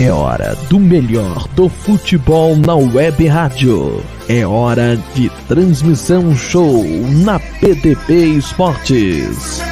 É hora do melhor do futebol na web rádio. É hora de transmissão show na PDP Esportes.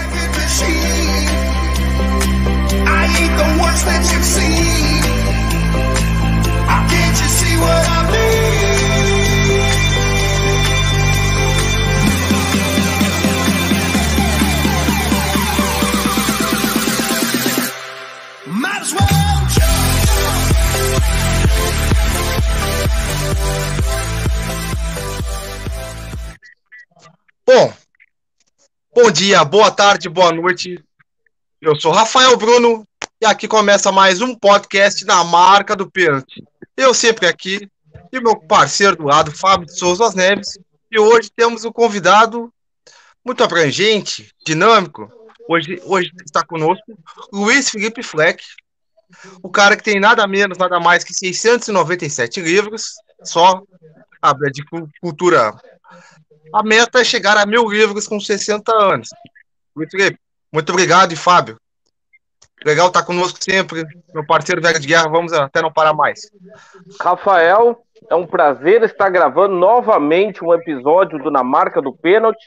Bom dia, boa tarde, boa noite. Eu sou Rafael Bruno e aqui começa mais um podcast na marca do pênalti. Eu sempre aqui e o meu parceiro do lado, Fábio de Souza Neves. E hoje temos um convidado muito abrangente, dinâmico. Hoje está conosco Luiz Felipe Fleck, o cara que tem nada menos, nada mais que 697 livros, só de cultura. A meta é chegar a 1.000 livros com 60 anos. Muito obrigado, e Fábio. Legal estar conosco sempre, meu parceiro velho de guerra, vamos até não parar mais. Rafael, é um prazer estar gravando novamente um episódio do Na Marca do Pênalti.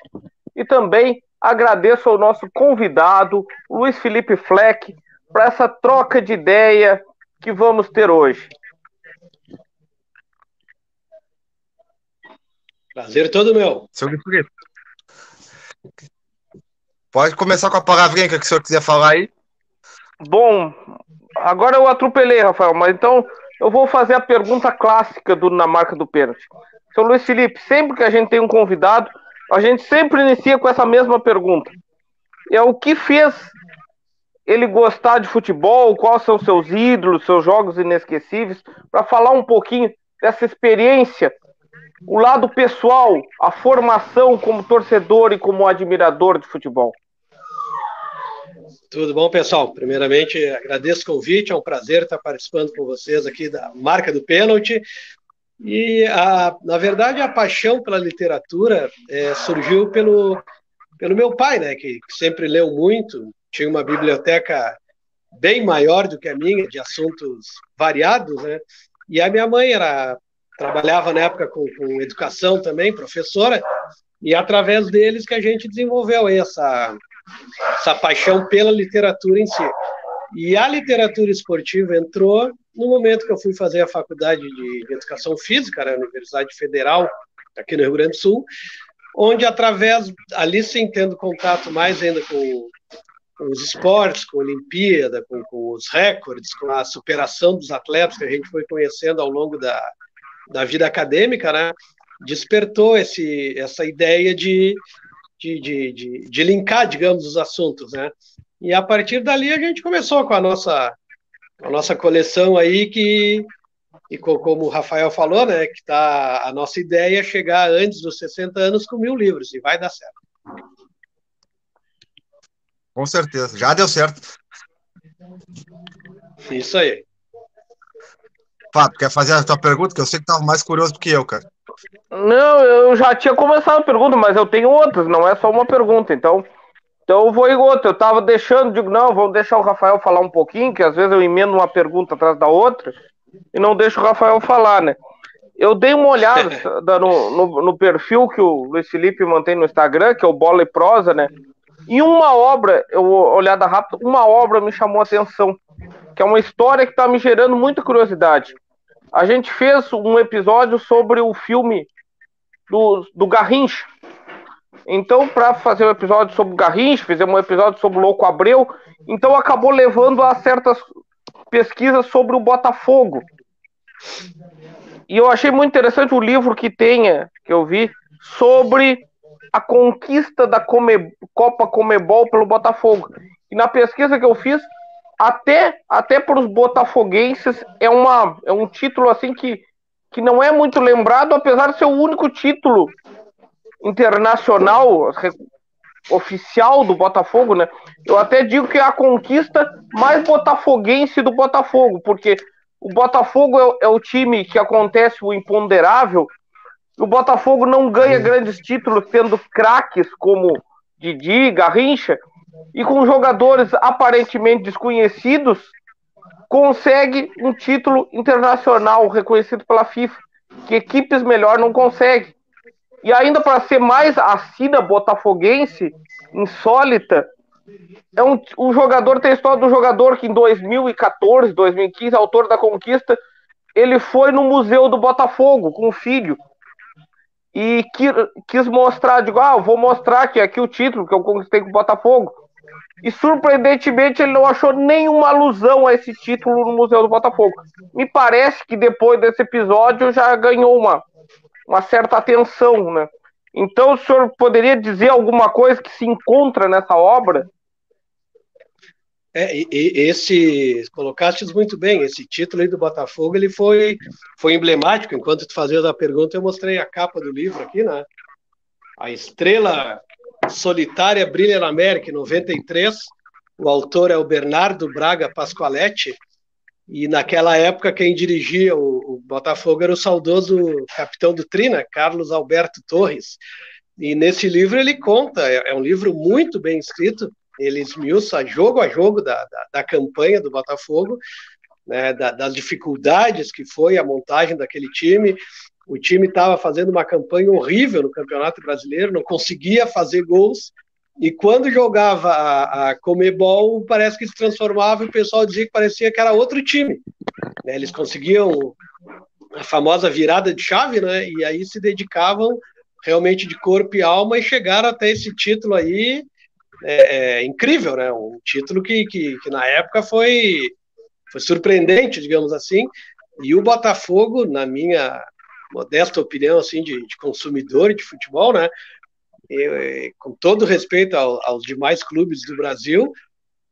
E também agradeço ao nosso convidado, Luiz Felipe Fleck, para essa troca de ideia que vamos ter hoje. Prazer todo meu. Seu Felipe, pode começar com a palavrinha que o senhor quiser falar aí. Bom, agora eu atropelei, Rafael, mas então eu vou fazer a pergunta clássica Na Marca do Pênalti. Seu Luiz Felipe, sempre que a gente tem um convidado, a gente sempre inicia com essa mesma pergunta. É o que fez ele gostar de futebol, quais são seus ídolos, seus jogos inesquecíveis, para falar um pouquinho dessa experiência, o lado pessoal, a formação como torcedor e como admirador de futebol. Tudo bom, pessoal? Primeiramente, agradeço o convite, é um prazer estar participando com vocês aqui da Marca do Pênalti. E, na verdade, a paixão pela literatura surgiu pelo meu pai, né, que sempre leu muito, tinha uma biblioteca bem maior do que a minha, de assuntos variados, né, e a minha mãe trabalhava na época com educação também, professora, e através deles que a gente desenvolveu essa paixão pela literatura em si. E a literatura esportiva entrou no momento que eu fui fazer a faculdade de Educação Física, na Universidade Federal, aqui no Rio Grande do Sul, onde ali sim tendo contato mais ainda com os esportes, com a Olimpíada, com os recordes, com a superação dos atletas que a gente foi conhecendo ao longo da vida acadêmica, né, despertou essa ideia de linkar, digamos, os assuntos, né? E a partir dali a gente começou com a nossa coleção aí e como o Rafael falou, né, que a nossa ideia é chegar antes dos 60 anos com 1.000 livros, e vai dar certo. Com certeza, já deu certo. Isso aí. Fábio, quer fazer a tua pergunta? Que eu sei que estava mais curioso do que eu, cara. Não, eu já tinha começado a pergunta, mas eu tenho outras, não é só uma pergunta, então eu vou em outra. Eu tava digo, não, vamos deixar o Rafael falar um pouquinho, que às vezes eu emendo uma pergunta atrás da outra e não deixo o Rafael falar, né? Eu dei uma olhada no perfil que o Luiz Felipe mantém no Instagram, que é o Bola e Prosa, né? E uma obra, olhada rápida, uma obra me chamou a atenção, que é uma história que tá me gerando muita curiosidade. A gente fez um episódio sobre o filme do Garrincha. Então, para fazer um episódio sobre o Garrincha, fizemos um episódio sobre o Louco Abreu, então acabou levando a certas pesquisas sobre o Botafogo. E eu achei muito interessante o livro que eu vi, sobre a conquista da Copa Comebol pelo Botafogo. E na pesquisa que eu fiz, até para os botafoguenses é um título assim que não é muito lembrado, apesar de ser o único título internacional oficial do Botafogo, né? Eu até digo que é a conquista mais botafoguense do Botafogo, porque o Botafogo é o time que acontece o imponderável. O Botafogo não ganha grandes títulos tendo craques como Didi, Garrincha, e com jogadores aparentemente desconhecidos consegue um título internacional reconhecido pela FIFA, que equipes melhor não conseguem. E ainda para ser mais assídua botafoguense, insólita, o jogador tem a história do jogador que em 2014, 2015, autor da conquista, ele foi no museu do Botafogo com o filho e quis mostrar, vou mostrar que aqui o título que eu conquistei com o Botafogo. E surpreendentemente ele não achou nenhuma alusão a esse título no museu do Botafogo. Me parece que depois desse episódio já ganhou uma certa atenção, né? Então o senhor poderia dizer alguma coisa que se encontra nessa obra? Colocaste muito bem, esse título aí do Botafogo, ele foi emblemático. Enquanto tu fazia a pergunta, eu mostrei a capa do livro aqui, né? A estrela solitária brilha na América, em 93. O autor é o Bernardo Braga Pasqualetti, e naquela época quem dirigia o Botafogo era o saudoso capitão do Tri, né? Carlos Alberto Torres. E nesse livro ele conta, é um livro muito bem escrito, ele esmiuça a jogo da campanha do Botafogo, né, das dificuldades que foi a montagem daquele time. O time estava fazendo uma campanha horrível no Campeonato Brasileiro, não conseguia fazer gols, e quando jogava a Comebol, parece que se transformava e o pessoal dizia que parecia que era outro time. Eles conseguiam a famosa virada de chave, né, e aí se dedicavam realmente de corpo e alma e chegaram até esse título aí, incrível, né? Um título que na época foi surpreendente, digamos assim, e o Botafogo, na minha modesta opinião, assim, de consumidor de futebol, né? Com todo respeito aos demais clubes do Brasil,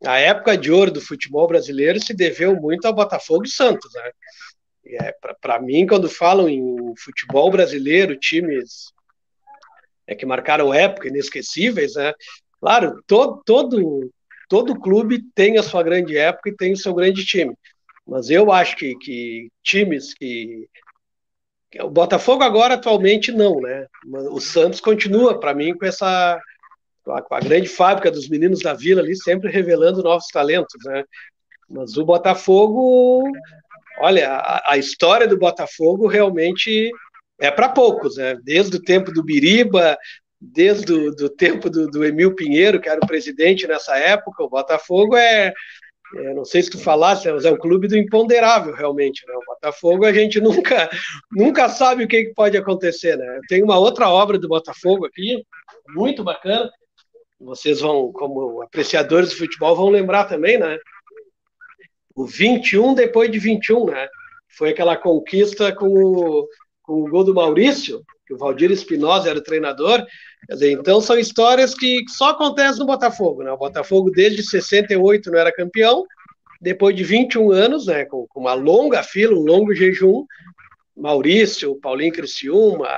a época de ouro do futebol brasileiro se deveu muito ao Botafogo e Santos, né? Para mim, quando falam em futebol brasileiro, times que marcaram época, inesquecíveis, né? Claro, todo clube tem a sua grande época e tem o seu grande time. Mas eu acho que times que... O Botafogo agora, atualmente, não, né? O Santos continua, para mim, com a grande fábrica dos meninos da Vila ali, sempre revelando novos talentos, né? Mas o Botafogo... Olha, a história do Botafogo realmente é para poucos, né? Desde o tempo do Biriba, desde o tempo do Emil Pinheiro, que era o presidente nessa época, o Botafogo não sei se tu falasse, mas é um clube do imponderável, realmente, né? O Botafogo, a gente nunca sabe o que pode acontecer, né? Eu tenho uma outra obra do Botafogo aqui, muito bacana, vocês vão, como apreciadores de futebol, vão lembrar também, né? O 21 depois de 21, né? Foi aquela conquista com o gol do Maurício, que o Valdir Espinosa era o treinador. Quer dizer, então são histórias que só acontecem no Botafogo, né? O Botafogo desde 68 não era campeão, depois de 21 anos, né, com uma longa fila, um longo jejum, Maurício, Paulinho Criciúma,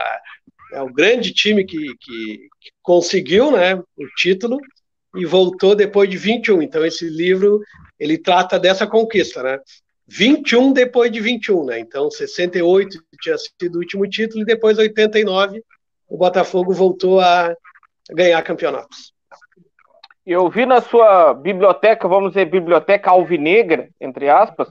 é o grande time que conseguiu, né, o título e voltou depois de 21. Então esse livro, ele trata dessa conquista, né? 21 depois de 21, né? Então 68 tinha sido o último título e depois 89 o Botafogo voltou a ganhar campeonatos. Eu vi na sua biblioteca, vamos dizer, biblioteca alvinegra, entre aspas,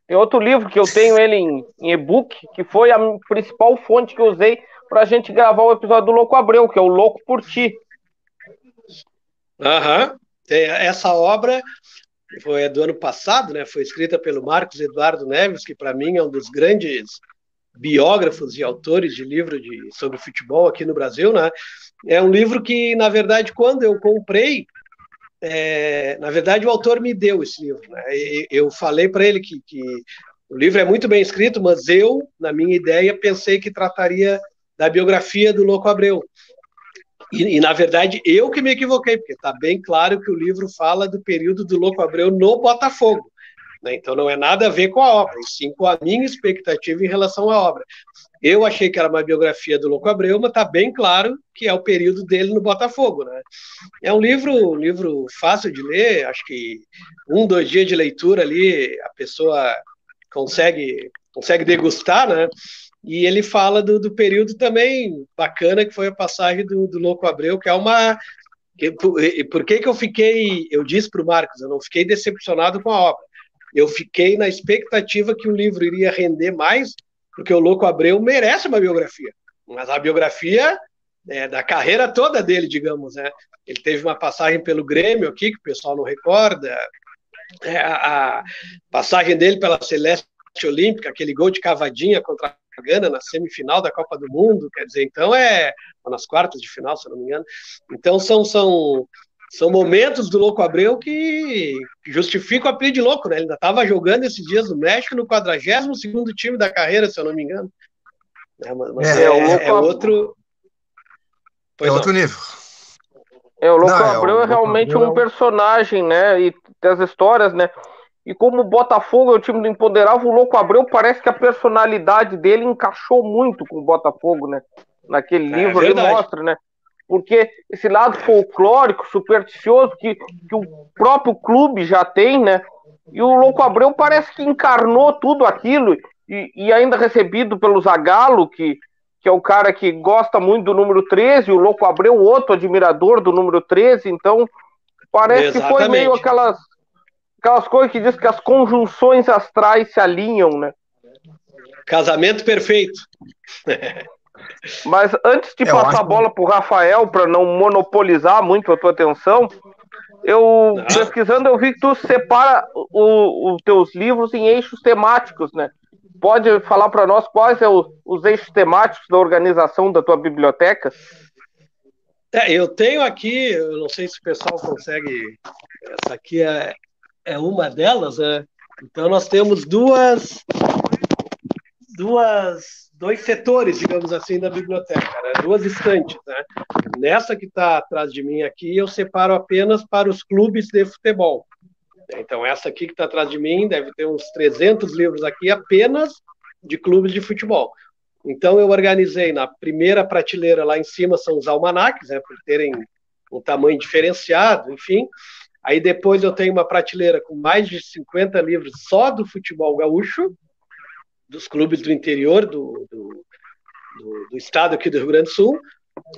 tem outro livro que eu tenho ele em e-book, que foi a principal fonte que eu usei para a gente gravar o episódio do Louco Abreu, que é o Louco por Ti. Aham. Essa obra foi do ano passado, né? Foi escrita pelo Marcos Eduardo Neves, que para mim é um dos grandes biógrafos e autores de livro sobre futebol aqui no Brasil, né? É um livro que, na verdade, quando eu comprei, na verdade, o autor me deu esse livro, né? Eu falei para ele que o livro é muito bem escrito, mas eu, na minha ideia, pensei que trataria da biografia do Louco Abreu. E, na verdade, eu que me equivoquei, porque está bem claro que o livro fala do período do Louco Abreu no Botafogo, né? Então não é nada a ver com a obra, e sim com a minha expectativa em relação à obra. Eu achei que era uma biografia do Louco Abreu, mas está bem claro que é o período dele no Botafogo, né? É um livro fácil de ler, acho que 2 dias de leitura ali a pessoa consegue degustar, né? E ele fala do período também bacana que foi a passagem do Louco Abreu, que é uma... Por que eu disse para o Marcos, eu não fiquei decepcionado com a obra, eu fiquei na expectativa que o livro iria render mais, porque o Louco Abreu merece uma biografia, mas a biografia da carreira toda dele, digamos, né? Ele teve uma passagem pelo Grêmio aqui, que o pessoal não recorda, a passagem dele pela Celeste Olímpica, aquele gol de cavadinha contra a Gana na semifinal da Copa do Mundo, quer dizer, então nas quartas de final, se eu não me engano. Então são momentos do Louco Abreu que justificam o apelido de louco, né? Ele ainda estava jogando esses dias no México no 42º time da carreira, se eu não me engano. Mas é outro... É outro nível. O Louco Abreu é realmente um personagem, né? E das histórias, né? E como o Botafogo é o time do Imponderável, o Louco Abreu parece que a personalidade dele encaixou muito com o Botafogo, né? Naquele livro ele mostra, né? Porque esse lado folclórico, supersticioso, que o próprio clube já tem, né? E o Louco Abreu parece que encarnou tudo aquilo, e ainda recebido pelo Zagallo, que é o cara que gosta muito do número 13, o Louco Abreu, outro admirador do número 13, então parece que foi meio aquelas coisas que diz que as conjunções astrais se alinham, né? Casamento perfeito. Mas antes de passar a bola pro Rafael, para não monopolizar muito a tua atenção, pesquisando, eu vi que tu separa os teus livros em eixos temáticos, né? Pode falar para nós quais são os eixos temáticos da organização da tua biblioteca? Eu tenho aqui, eu não sei se o pessoal consegue, essa aqui é uma delas, né? Então nós temos dois setores, digamos assim, da biblioteca, né? 2 estantes, né? Nessa que está atrás de mim aqui, eu separo apenas para os clubes de futebol. Então, essa aqui que está atrás de mim deve ter uns 300 livros aqui apenas de clubes de futebol. Então, eu organizei na primeira prateleira lá em cima, são os almanaques, né, por terem um tamanho diferenciado, enfim. Aí depois eu tenho uma prateleira com mais de 50 livros só do futebol gaúcho, dos clubes do interior do estado aqui do Rio Grande do Sul.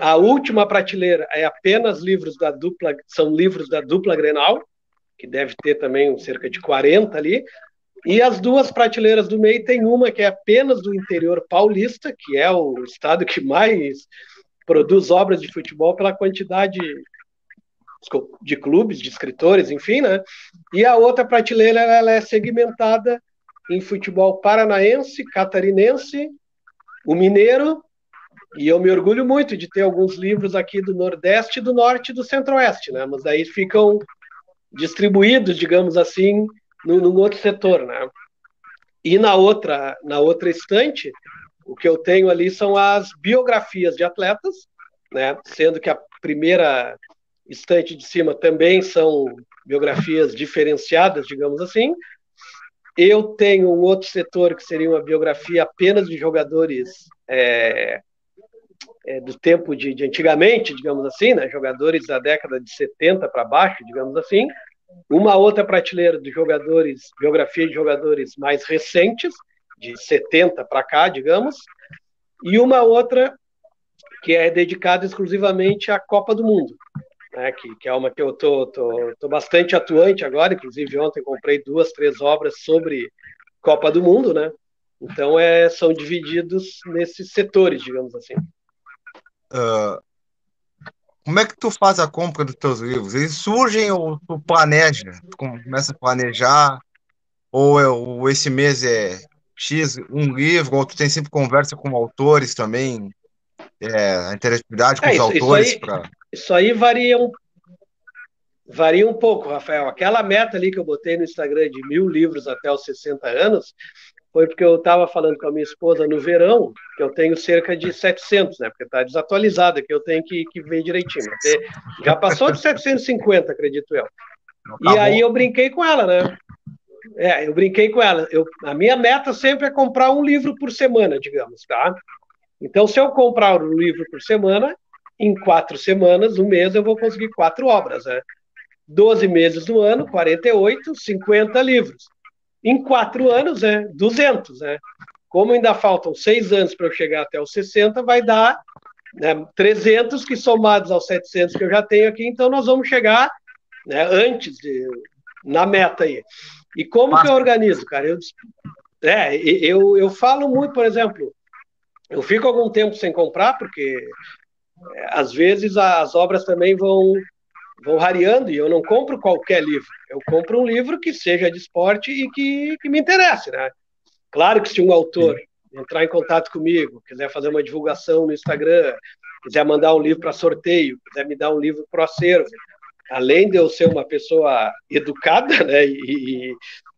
A última prateleira é apenas são livros da dupla Grenal, que deve ter também cerca de 40 ali, e as 2 prateleiras do meio tem uma que é apenas do interior paulista, que é o estado que mais produz obras de futebol pela quantidade de clubes, de escritores, enfim, né? E a outra prateleira ela é segmentada em futebol paranaense, catarinense, o mineiro, e eu me orgulho muito de ter alguns livros aqui do Nordeste, do Norte e do Centro-Oeste, né? Mas aí ficam distribuídos, digamos assim, num outro setor, né? E na outra estante, o que eu tenho ali são as biografias de atletas, né? Sendo que a primeira estante de cima também são biografias diferenciadas, digamos assim. Eu tenho um outro setor que seria uma biografia apenas de jogadores do tempo de antigamente, digamos assim, né? Jogadores da década de 70 para baixo, digamos assim. Uma outra prateleira de biografia de jogadores mais recentes, de 70 para cá, digamos, e uma outra que é dedicada exclusivamente à Copa do Mundo, né? Que é uma que eu tô bastante atuante agora, inclusive ontem comprei 2, 3 obras sobre Copa do Mundo, né? Então são divididos nesses setores, digamos assim. Como é que tu faz a compra dos teus livros? Eles surgem ou tu planeja? Tu começa a planejar? Ou esse mês é X, um livro, ou tu tem sempre conversa com autores também? A interatividade com os autores? Isso aí varia um pouco, Rafael. Aquela meta ali que eu botei no Instagram de 1000 livros até os 60 anos, foi porque eu estava falando com a minha esposa no verão, que eu tenho cerca de 700, né? Porque está desatualizado, que eu tenho que ver direitinho. Já passou de 750, acredito eu. E aí eu brinquei com ela, né? Eu brinquei com ela. A minha meta sempre é comprar um livro por semana, digamos, tá? Então, se eu comprar um livro por semana, em 4 semanas, um mês, eu vou conseguir 4 obras, né? 12 meses do ano, 48, 50 livros. Em 4 anos, 200, né? Como ainda faltam 6 anos para eu chegar até os 60, vai dar 300, que somados aos 700 que eu já tenho aqui, então nós vamos chegar, né, na meta aí. E como que eu organizo, cara? Eu falo muito, por exemplo, eu fico algum tempo sem comprar, porque às vezes as obras também vão rareando e eu não compro qualquer livro. Eu compro um livro que seja de esporte e que me interesse, né? Claro que se um autor entrar em contato comigo, quiser fazer uma divulgação no Instagram, quiser mandar um livro para sorteio, quiser me dar um livro para o acervo, além de eu ser uma pessoa educada, né,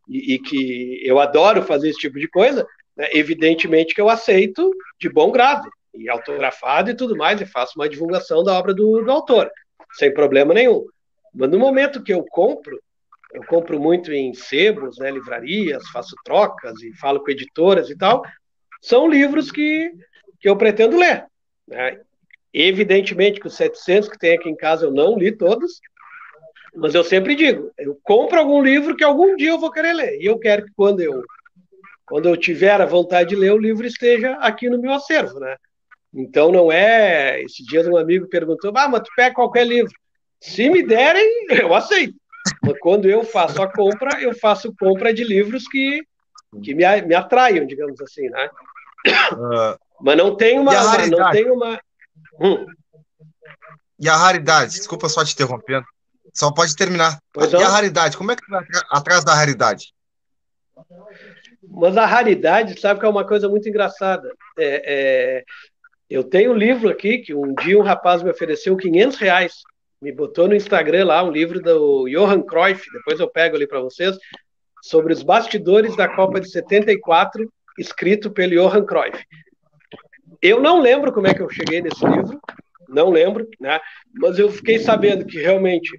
e que eu adoro fazer esse tipo de coisa, né, evidentemente que eu aceito de bom grado, e autografado e tudo mais, e faço uma divulgação da obra do autor, sem problema nenhum. Mas no momento que eu compro muito em sebos, né, livrarias, faço trocas e falo com editoras e tal, são livros que eu pretendo ler, né? Evidentemente que os 700 que tem aqui em casa eu não li todos, mas eu sempre digo, eu compro algum livro que algum dia eu vou querer ler, e eu quero que quando eu tiver a vontade de ler, o livro esteja aqui no meu acervo, né? Então não é... Esses dias um amigo perguntou, mas tu pega qualquer livro. Se me derem, eu aceito. Mas quando eu faço a compra, eu faço compra de livros que me atraiam, digamos assim, né? Mas não tem uma... Não tem uma... E a raridade? Desculpa só te interrompendo. Só pode terminar. Pois E não? a raridade? Como é que vai atrás da raridade? Mas a raridade, sabe que é uma coisa muito engraçada. Eu tenho um livro aqui que um dia um rapaz me ofereceu R$ 500, me botou no Instagram lá um livro do Johan Cruyff, depois eu pego ali para vocês, sobre os bastidores da Copa de 74, escrito pelo Johan Cruyff. Eu não lembro como é que eu cheguei nesse livro, não lembro, né? Mas eu fiquei sabendo que realmente,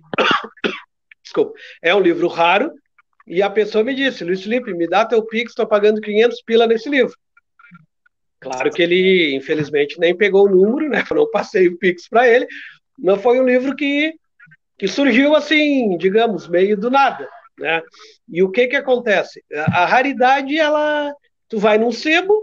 desculpa, é um livro raro, e a pessoa me disse, Luiz Felipe, me dá teu Pix, estou pagando 500 pila nesse livro. Claro que ele, infelizmente, nem pegou o número, né? Eu não passei o Pix para ele, mas foi um livro que surgiu assim, digamos, meio do nada, né? E o que acontece? A raridade, tu vai num sebo,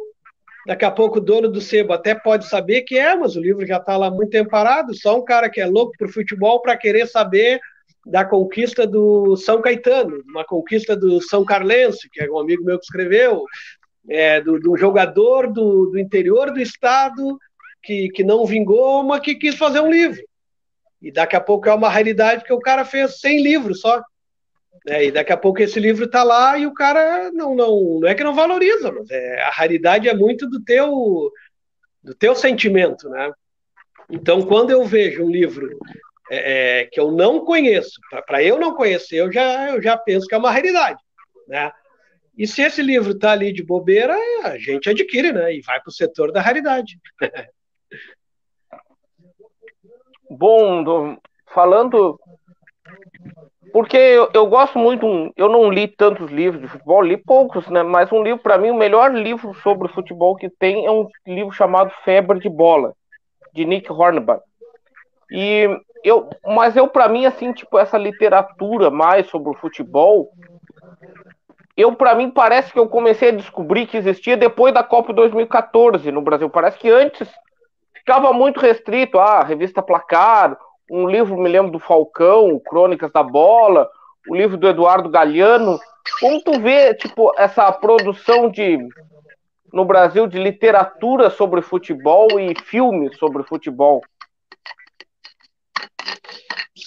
daqui a pouco o dono do sebo até pode saber que mas o livro já está lá muito tempo parado, só um cara que é louco pro futebol para querer saber da conquista do São Caetano, uma conquista do São Carlense, que é um amigo meu que escreveu, do jogador do interior do estado que não vingou, mas que quis fazer um livro. E daqui a pouco é uma raridade que o cara fez 100 livros só. E daqui a pouco esse livro está lá e o cara não é que não valoriza, mas a raridade é muito do teu sentimento, né? Então, quando eu vejo um livro que eu não conheço, para eu não conhecer, eu já penso que é uma raridade, né? E se esse livro está ali de bobeira, a gente adquire, né? E vai para o setor da raridade. Bom, falando... Porque eu gosto muito, eu não li tantos livros de futebol, li poucos, né? Mas um livro, para mim, o melhor livro sobre futebol que tem é um livro chamado Febre de Bola, de Nick Hornby. Mas para mim, assim, tipo, essa literatura mais sobre o futebol, para mim, parece que eu comecei a descobrir que existia depois da Copa 2014 no Brasil. Parece que antes ficava muito restrito a revista Placar, um livro, me lembro, do Falcão, Crônicas da Bola, o livro do Eduardo Galeano. Como tu vê, tipo, essa produção no Brasil de literatura sobre futebol e filmes sobre futebol?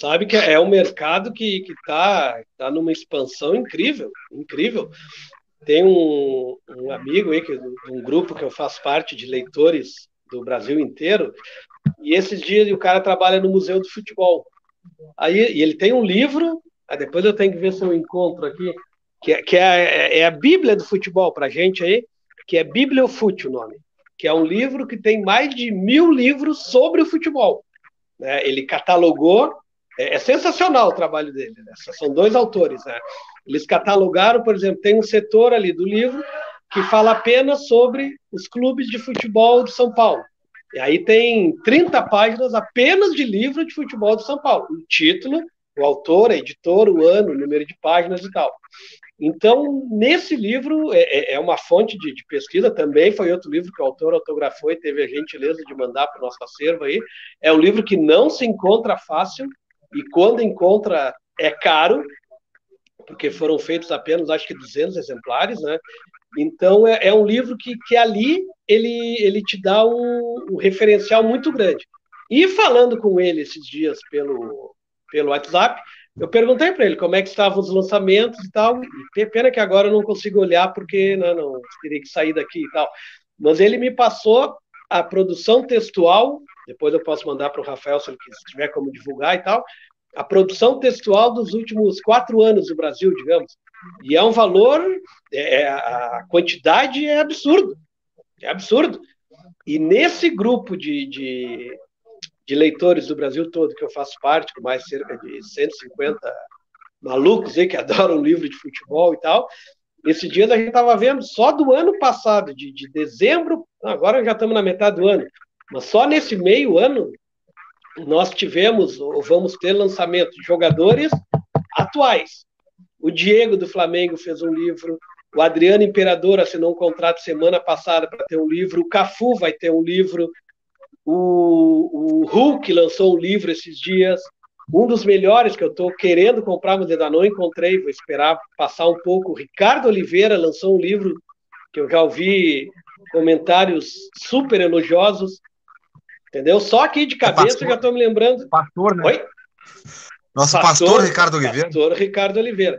Sabe que é um mercado que tá numa expansão incrível, incrível. Tem um amigo aí, um grupo que eu faço parte de leitores do Brasil inteiro, e esses dias o cara trabalha no Museu do Futebol. E ele tem um livro, depois eu tenho que ver se eu encontro aqui, que é a Bíblia do futebol pra gente aí, que é Bibliofute o nome, que é um livro que tem mais de 1000 livros sobre o futebol. Né? Ele catalogou, é sensacional o trabalho dele, né? São 2 autores. Né? Eles catalogaram, por exemplo, tem um setor ali do livro que fala apenas sobre os clubes de futebol de São Paulo. E aí tem 30 páginas apenas de livro de futebol de São Paulo. O título, o autor, a editora, o ano, o número de páginas e tal. Então, nesse livro, é uma fonte de pesquisa, também foi outro livro que o autor autografou e teve a gentileza de mandar para o nosso acervo aí. É um livro que não se encontra fácil, e quando encontra é caro, porque foram feitos apenas, acho que 200 exemplares, né? Então, é um livro que ali ele te dá um referencial muito grande. E falando com ele esses dias pelo WhatsApp, eu perguntei para ele como é que estavam os lançamentos e tal. E pena que agora eu não consigo olhar, porque não teria que sair daqui e tal. Mas ele me passou a produção textual, depois eu posso mandar para o Rafael se ele tiver como divulgar e tal, a produção textual dos últimos 4 anos do Brasil, digamos. E é um valor, a quantidade é absurdo. É absurdo. E nesse grupo de leitores do Brasil todo, que eu faço parte, com mais cerca de 150 malucos aí que adoram livro de futebol e tal, esses dias a gente estava vendo, só do ano passado, de dezembro, agora já estamos na metade do ano, mas só nesse meio ano, nós tivemos, ou vamos ter, lançamento de jogadores atuais. O Diego do Flamengo fez um livro, o Adriano Imperador assinou um contrato semana passada para ter um livro, o Cafu vai ter um livro, o Hulk lançou um livro esses dias, um dos melhores que eu estou querendo comprar, mas ainda não encontrei, vou esperar passar um pouco. O Ricardo Oliveira lançou um livro que eu já ouvi comentários super elogiosos, entendeu? Só aqui de cabeça eu já estou me lembrando. Pastor, né? Oi? Nosso pastor Ricardo Oliveira. Pastor Ricardo Oliveira.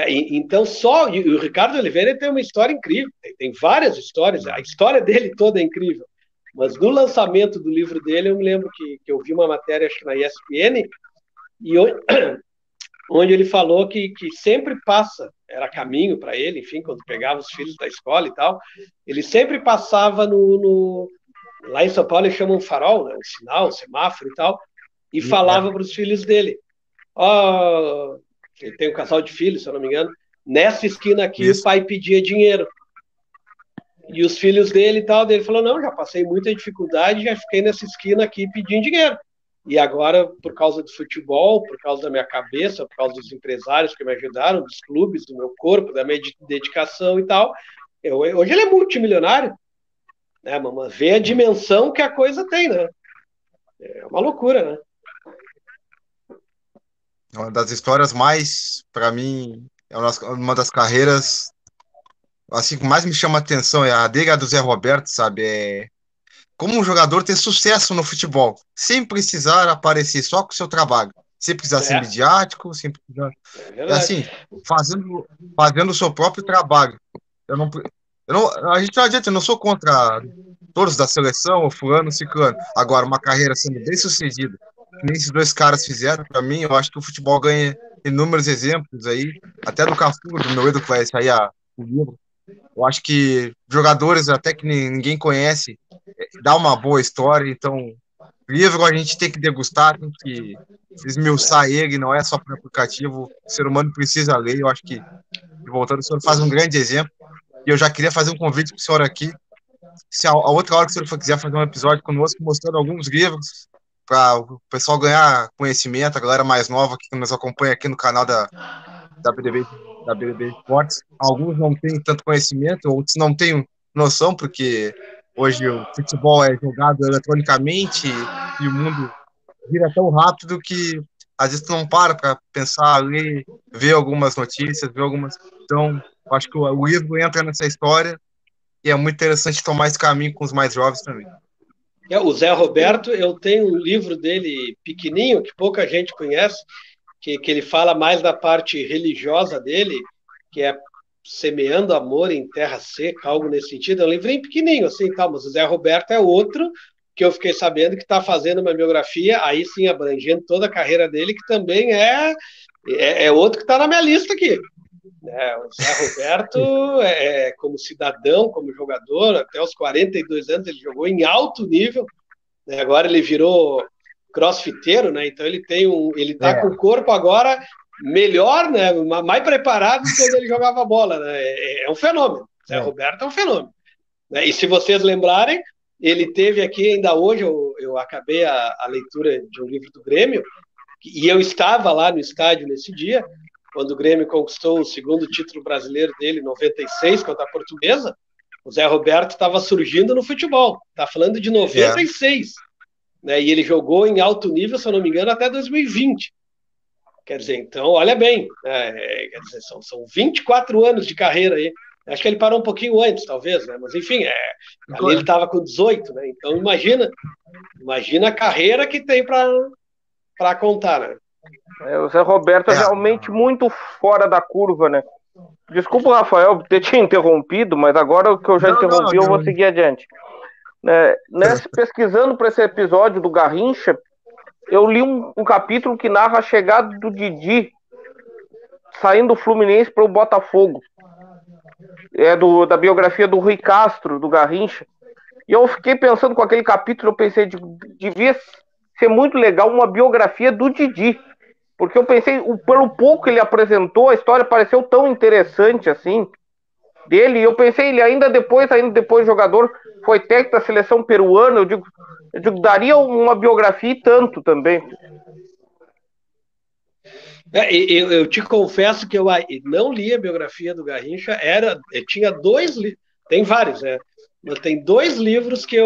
Então, e o Ricardo Oliveira tem uma história incrível, tem várias histórias, a história dele toda é incrível. Mas no lançamento do livro dele, eu me lembro que eu vi uma matéria, acho que na ESPN, onde ele falou que sempre passa, era caminho para ele, enfim, quando pegava os filhos da escola e tal, ele sempre passava lá em São Paulo eles chamam farol, né, um sinal, um semáforo e tal, e falava para os filhos dele, ele tem um casal de filhos, se eu não me engano, nessa esquina aqui o pai pedia dinheiro. E os filhos dele e tal, ele falou, não, já passei muita dificuldade, já fiquei nessa esquina aqui pedindo dinheiro. E agora, por causa do futebol, por causa da minha cabeça, por causa dos empresários que me ajudaram, dos clubes, do meu corpo, da minha dedicação e tal, hoje ele é multimilionário, né, mas vê a dimensão que a coisa tem, né? É uma loucura, né? Uma das histórias mais, para mim, é uma das carreiras assim, que mais me chama a atenção é a dele, a do Zé Roberto, sabe? Como um jogador ter sucesso no futebol, sem precisar aparecer, só com o seu trabalho, sem precisar ser midiático, sem precisar... assim, fazendo o seu próprio trabalho. A gente não adianta, eu não sou contra todos da seleção, ou fulano, ciclano. Agora, uma carreira sendo bem sucedida, que nem esses dois caras fizeram, para mim, eu acho que o futebol ganha inúmeros exemplos aí, até do Cafu, do meu ídolo, que vai sair o livro. Eu acho que jogadores até que ninguém conhece dá uma boa história, então o livro a gente tem que degustar, tem que esmiuçar ele, não é só para aplicativo, o ser humano precisa ler. Eu acho que, voltando, o senhor faz um grande exemplo, e eu já queria fazer um convite para o senhor aqui, se a outra hora que o senhor quiser fazer um episódio conosco, mostrando alguns livros, para o pessoal ganhar conhecimento, a galera mais nova que nos acompanha aqui no canal da BDB Esportes. Alguns não têm tanto conhecimento, outros não têm noção, porque hoje o futebol é jogado eletronicamente e o mundo vira tão rápido que às vezes tu não para pensar, ler, ver algumas notícias, ver algumas... Então, acho que o livro entra nessa história e é muito interessante tomar esse caminho com os mais jovens também. O Zé Roberto, eu tenho um livro dele pequenininho, que pouca gente conhece, que ele fala mais da parte religiosa dele, que é Semeando Amor em Terra Seca, algo nesse sentido. É um livrinho pequenininho, assim, tal, mas o Zé Roberto é outro que eu fiquei sabendo que está fazendo uma biografia, aí sim, abrangendo toda a carreira dele, que também é outro que está na minha lista aqui. O Zé Roberto, como cidadão, como jogador, até os 42 anos ele jogou em alto nível, né? Agora ele virou crossfiteiro, né? Então ele tá com o corpo agora melhor, né? Mais preparado do que quando ele jogava bola, né? É um fenômeno. Zé Roberto é um fenômeno. Né? E se vocês lembrarem, ele teve aqui ainda hoje, eu acabei a leitura de um livro do Grêmio, e eu estava lá no estádio nesse dia, quando o Grêmio conquistou o segundo título brasileiro dele, em 96, contra a Portuguesa. O Zé Roberto estava surgindo no futebol. Está falando de 96. Né? E ele jogou em alto nível, se eu não me engano, até 2020. Quer dizer, então, olha bem, quer dizer, são 24 anos de carreira aí. Acho que ele parou um pouquinho antes, talvez, né? Mas enfim, ali ele estava com 18, né? Então imagina a carreira que tem para contar, né? O Zé Roberto é realmente muito fora da curva, né? Desculpa, Rafael, ter te interrompido, mas agora que eu já interrompi, eu vou seguir adiante. Pesquisando para esse episódio do Garrincha, eu li um capítulo que narra a chegada do Didi saindo do Fluminense para o Botafogo. Da biografia do Rui Castro, do Garrincha. E eu fiquei pensando com aquele capítulo, eu pensei, devia ser muito legal uma biografia do Didi. Porque eu pensei, pelo pouco que ele apresentou, a história pareceu tão interessante assim, dele. E eu pensei, ele ainda depois jogador, foi técnico da seleção peruana. Eu digo, daria uma biografia e tanto também. Eu te confesso que eu não li a biografia do Garrincha. Tinha 2 livros, tem vários, né? Mas tem 2 livros que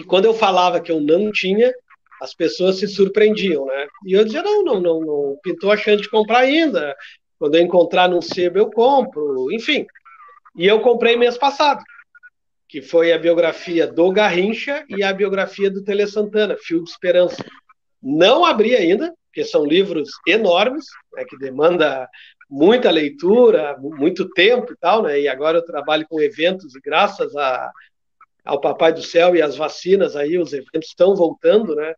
quando eu falava que eu não tinha, as pessoas se surpreendiam, né? E eu dizia, não pintou a chance de comprar ainda. Quando eu encontrar num sebo, eu compro, enfim. E eu comprei mês passado, que foi a biografia do Garrincha e a biografia do Tele Santana, Fio de Esperança. Não abri ainda, porque são livros enormes, né, que demanda muita leitura, muito tempo e tal, né? E agora eu trabalho com eventos e graças ao Papai do Céu e às vacinas aí, os eventos estão voltando, né?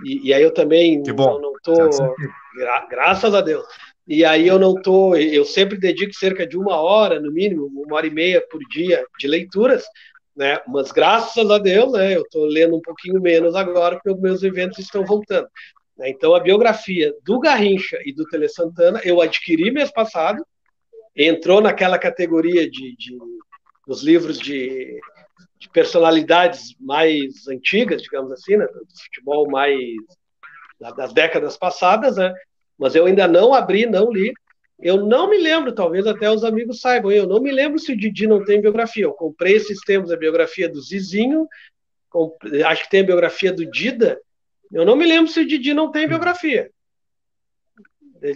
E aí eu também não estou, graças a Deus. E aí eu sempre dedico cerca de 1 hora, no mínimo, 1h30 por dia de leituras, né? Mas graças a Deus, né, eu estou lendo um pouquinho menos agora, porque os meus eventos estão voltando. Então a biografia do Garrincha e do Tele Santana eu adquiri mês passado, entrou naquela categoria dos livros de personalidades mais antigas, digamos assim, né, do futebol mais das décadas passadas, né? Mas eu ainda não abri, não li. Eu não me lembro, talvez até os amigos saibam, eu não me lembro se o Didi não tem biografia. Eu comprei esses tempos a biografia do Zizinho, acho que tem a biografia do Dida. Eu não me lembro se o Didi não tem biografia.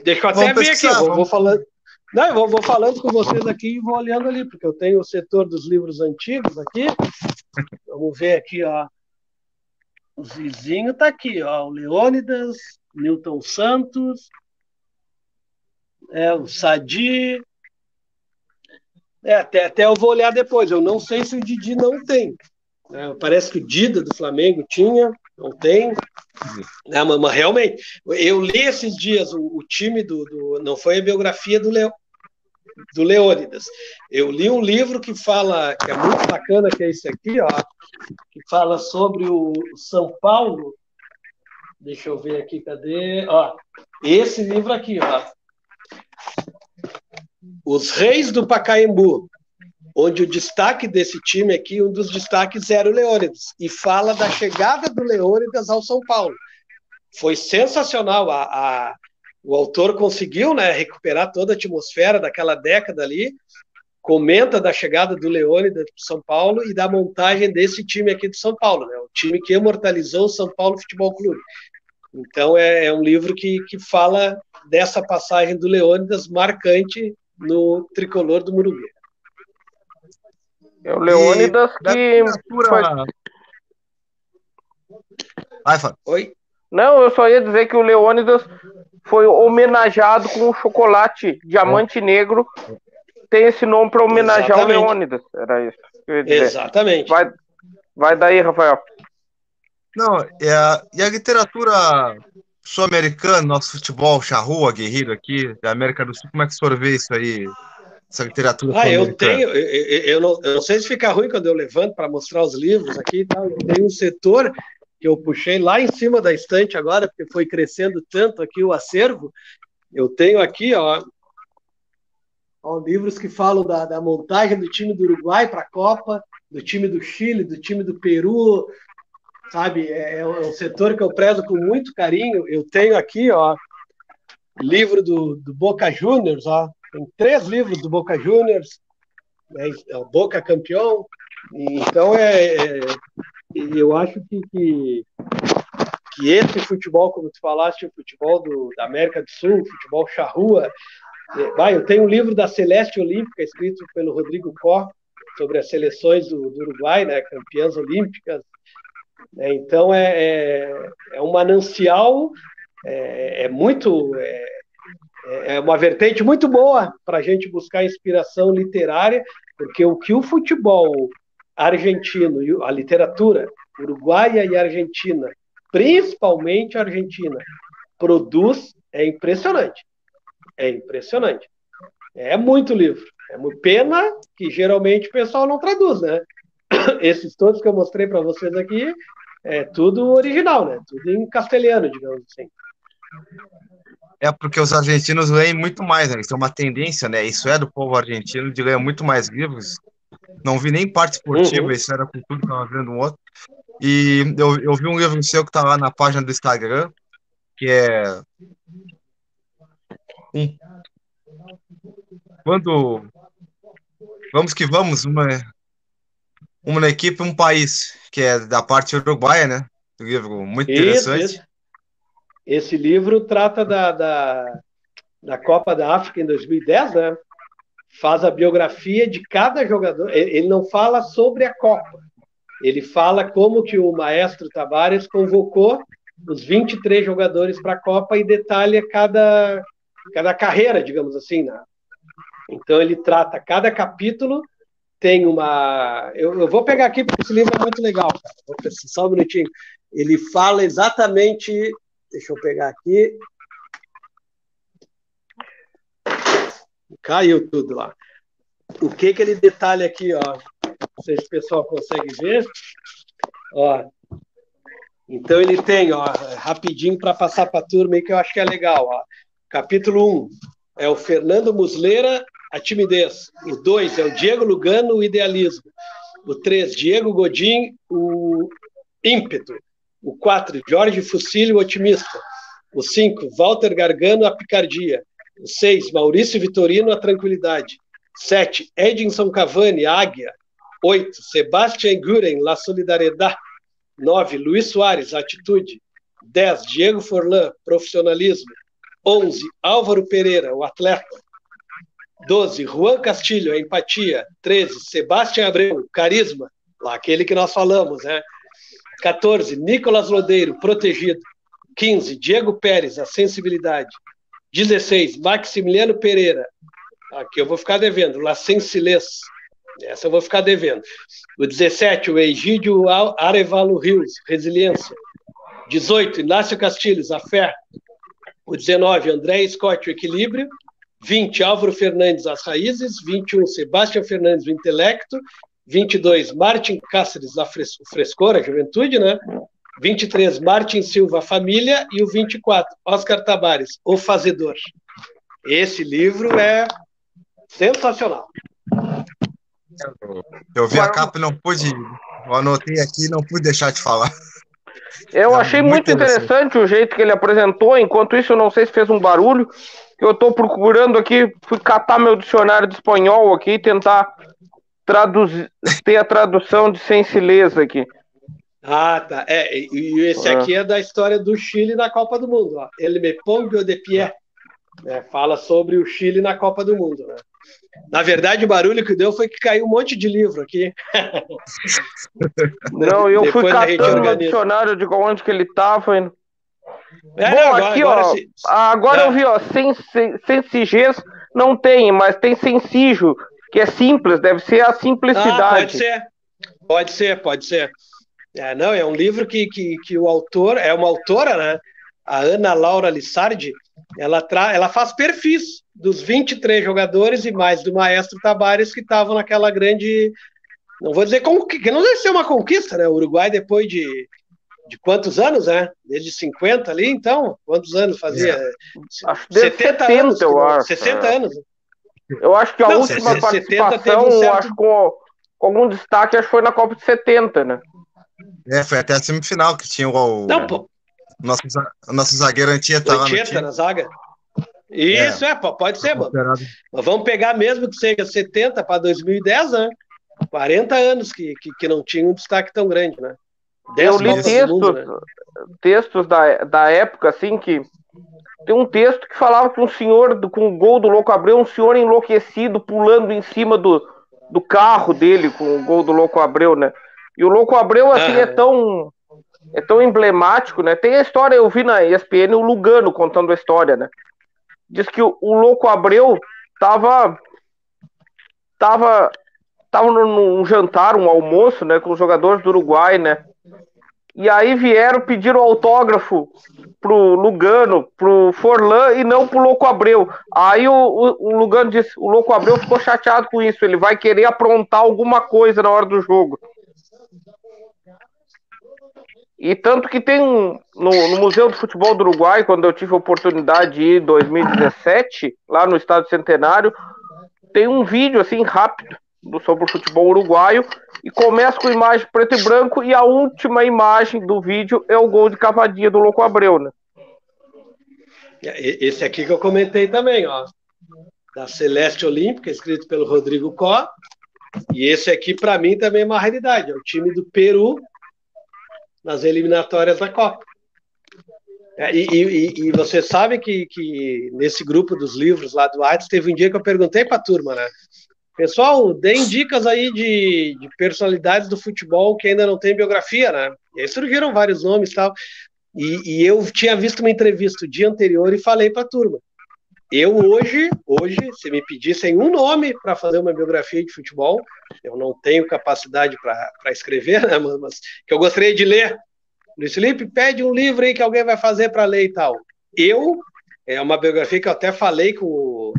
Deixa eu até ver aqui, vou falando. Não, eu vou falando com vocês aqui e vou olhando ali, porque eu tenho o setor dos livros antigos aqui. Vamos ver aqui, ó. O Zizinho está aqui, ó. O Leônidas, Newton Santos, o Sadi. Até eu vou olhar depois. Eu não sei se o Didi não tem. Parece que o Dida do Flamengo tinha, não tem. Mas realmente, eu li esses dias o time não foi a biografia do Leônidas. Eu li um livro que é muito bacana, que é esse aqui, ó, que fala sobre o São Paulo. Deixa eu ver aqui, cadê? Ó, esse livro aqui, ó. Os Reis do Pacaembu, onde o destaque desse time aqui, um dos destaques era o Leônidas, e fala da chegada do Leônidas ao São Paulo. Foi sensacional, o autor conseguiu, né, recuperar toda a atmosfera daquela década ali, comenta da chegada do Leônidas para São Paulo e da montagem desse time aqui de São Paulo, né, o time que imortalizou o São Paulo Futebol Clube. Então é um livro que fala dessa passagem do Leônidas marcante no tricolor do Morumbi. É o Leônidas que... Vai, Fábio. Oi? Não, eu só ia dizer que o Leônidas foi homenageado com o chocolate Diamante Negro. Tem esse nome para homenagear o Leônidas. Era isso que eu ia dizer. Exatamente. Vai daí, Rafael. Não, e a literatura sul-americana, nosso futebol charrua, guerreiro aqui, da América do Sul, como é que o senhor vê isso aí? Essa literatura sul-americana? Eu não sei se fica ruim quando eu levanto para mostrar os livros aqui e tal. Eu tenho um setor que eu puxei lá em cima da estante agora, porque foi crescendo tanto aqui o acervo. Eu tenho aqui, ó, livros que falam da montagem do time do Uruguai para a Copa, do time do Chile, do time do Peru, sabe? É um setor que eu prezo com muito carinho. Eu tenho aqui, ó, livro do Boca Juniors, ó, tem 3 livros do Boca Juniors, né? É o Boca campeão. Então eu acho que que esse futebol, como tu falaste, o futebol da América do Sul, o futebol charrua, eu tenho um livro da Celeste Olímpica, escrito pelo Rodrigo Có, sobre as seleções do Uruguai, né, campeãs olímpicas. Então, é um manancial, é uma vertente muito boa para a gente buscar inspiração literária, porque o que o futebol argentino, a literatura uruguaia e argentina, principalmente a Argentina, produz é impressionante. É impressionante. É muito livro. É uma pena que geralmente o pessoal não traduz, né? Esses todos que eu mostrei para vocês aqui é tudo original, né? Tudo em castelhano, digamos assim. É porque os argentinos leem muito mais, né? Eles têm uma tendência, né? Isso é do povo argentino de ler muito mais livros. Não vi nem parte esportiva, isso era com tudo que eu estava vendo um outro. E eu vi um livro seu que tá lá na página do Instagram, que é quando vamos que vamos, uma equipe, um país, que é da parte uruguaia, né? Um livro muito interessante. Isso. Esse livro trata da Copa da África em 2010, né? Faz a biografia de cada jogador. Ele não fala sobre a Copa. Ele fala como que o maestro Tabárez convocou os 23 jogadores para a Copa e detalha cada carreira, digamos assim, né? Então ele trata cada capítulo, tem uma... Eu vou pegar aqui porque esse livro é muito legal, cara. Vou precisar só um minutinho. Ele fala exatamente... Deixa eu pegar aqui. Caiu tudo lá. O que ele detalha aqui, ó? Não sei se o pessoal consegue ver. Ó. Então ele tem, ó, rapidinho para passar para a turma aí, que eu acho que é legal, ó. Capítulo 1 é o Fernando Muslera, a timidez. O 2 é o Diego Lugano, o idealismo. O 3, Diego Godin, o ímpeto. O 4, Jorge Fucílio, o otimista. O 5, Walter Gargano, a picardia. O 6, Maurício Vitorino, a tranquilidade. 7, Edinson Cavani, a águia. 8, Sebastián Guren, la solidariedade. 9, Luiz Soares, a atitude. 10, Diego Forlán, profissionalismo. 11, Álvaro Pereira, o atleta. 12, Juan Castilho, a empatia. 13, Sebastián Abreu, carisma. Lá, aquele que nós falamos, né? 14, Nicolas Lodeiro, protegido. 15, Diego Pérez, a sensibilidade. 16, Maximiliano Pereira. Aqui eu vou ficar devendo. La Sensilez. Essa eu vou ficar devendo. O 17, o Egídio Arevalo Rios, resiliência. 18, Inácio Castilhos, a fé. O 19, André Scott, o equilíbrio. 20, Álvaro Fernandes, as raízes. 21, Sebastião Fernandes, o intelecto. 22, Martin Cáceres, a frescor, a juventude, né? 23, Martin Silva, a família. E o 24, Oscar Tabárez, o fazedor. Esse livro é sensacional. Eu vi a capa e não pude... Eu anotei aqui e não pude deixar de falar. Eu achei muito interessante o jeito que ele apresentou. Enquanto isso, eu não sei se fez um barulho. Eu estou procurando aqui, fui catar meu dicionário de espanhol aqui e tentar traduzir, ter a tradução de sensileza aqui. Ah, tá. E esse aqui é da história do Chile na Copa do Mundo. Ó. Ele me pongo de pé. Fala sobre o Chile na Copa do Mundo. Né? Na verdade, o barulho que deu foi que caiu um monte de livro aqui. Não, eu fui catando no dicionário de onde que ele estava. Agora eu vi, ó, sensigez não tem, mas tem sensijo, que é simples, deve ser a simplicidade. Pode ser. Não, é um livro que o autor, é uma autora, né? A Ana Laura Lissardi, ela faz perfis dos 23 jogadores e mais do maestro Tabárez que estavam naquela grande, não vou dizer que não deve ser uma conquista, né? O Uruguai depois de quantos anos, né? Desde 50 ali, então, quantos anos fazia? Acho que 70 anos, eu acho. 60 anos. Eu acho que a última participação, acho com algum destaque, acho que foi na Copa de 70, né? Foi até a semifinal que tinha o nosso zagueiro Anchieta lá no time. Na zaga. Isso, pode ser, mano. Mas vamos pegar mesmo que seja 70 para 2010, né? 40 anos que não tinha um destaque tão grande, né? Eu li textos, né? textos da época, assim, que tem um texto que falava que um senhor, com o gol do Louco Abreu, um senhor enlouquecido pulando em cima do carro dele com o gol do Louco Abreu, né? E o Louco Abreu, assim, é tão emblemático, né? Tem a história, eu vi na ESPN o Lugano contando a história, né? Diz que o Louco Abreu tava num jantar, um almoço, né, com os jogadores do Uruguai, né? E aí pediram autógrafo pro Lugano, pro Forlan e não pro Louco Abreu. Aí o Lugano disse, o Louco Abreu ficou chateado com isso, ele vai querer aprontar alguma coisa na hora do jogo. E tanto que tem no Museu do Futebol do Uruguai, quando eu tive a oportunidade de ir em 2017, lá no Estádio Centenário, tem um vídeo assim rápido sobre o futebol uruguaio e começa com imagem preto e branco e a última imagem do vídeo é o gol de cavadinha do Louco Abreu, né? Esse aqui que eu comentei também, ó, da Celeste Olímpica, escrito pelo Rodrigo Có, e esse aqui para mim também é uma raridade, é o time do Peru nas eliminatórias da Copa. E você sabe que nesse grupo dos livros lá do WhatsApp, teve um dia que eu perguntei para a turma, né? Pessoal, deem dicas aí de personalidades do futebol que ainda não tem biografia, né? E aí surgiram vários nomes e tal. E eu tinha visto uma entrevista o dia anterior e falei para a turma. Eu hoje, se me pedissem um nome para fazer uma biografia de futebol, eu não tenho capacidade para escrever, né? Mas que eu gostaria de ler. Luiz Felipe, pede um livro aí que alguém vai fazer para ler e tal. É uma biografia que eu até falei com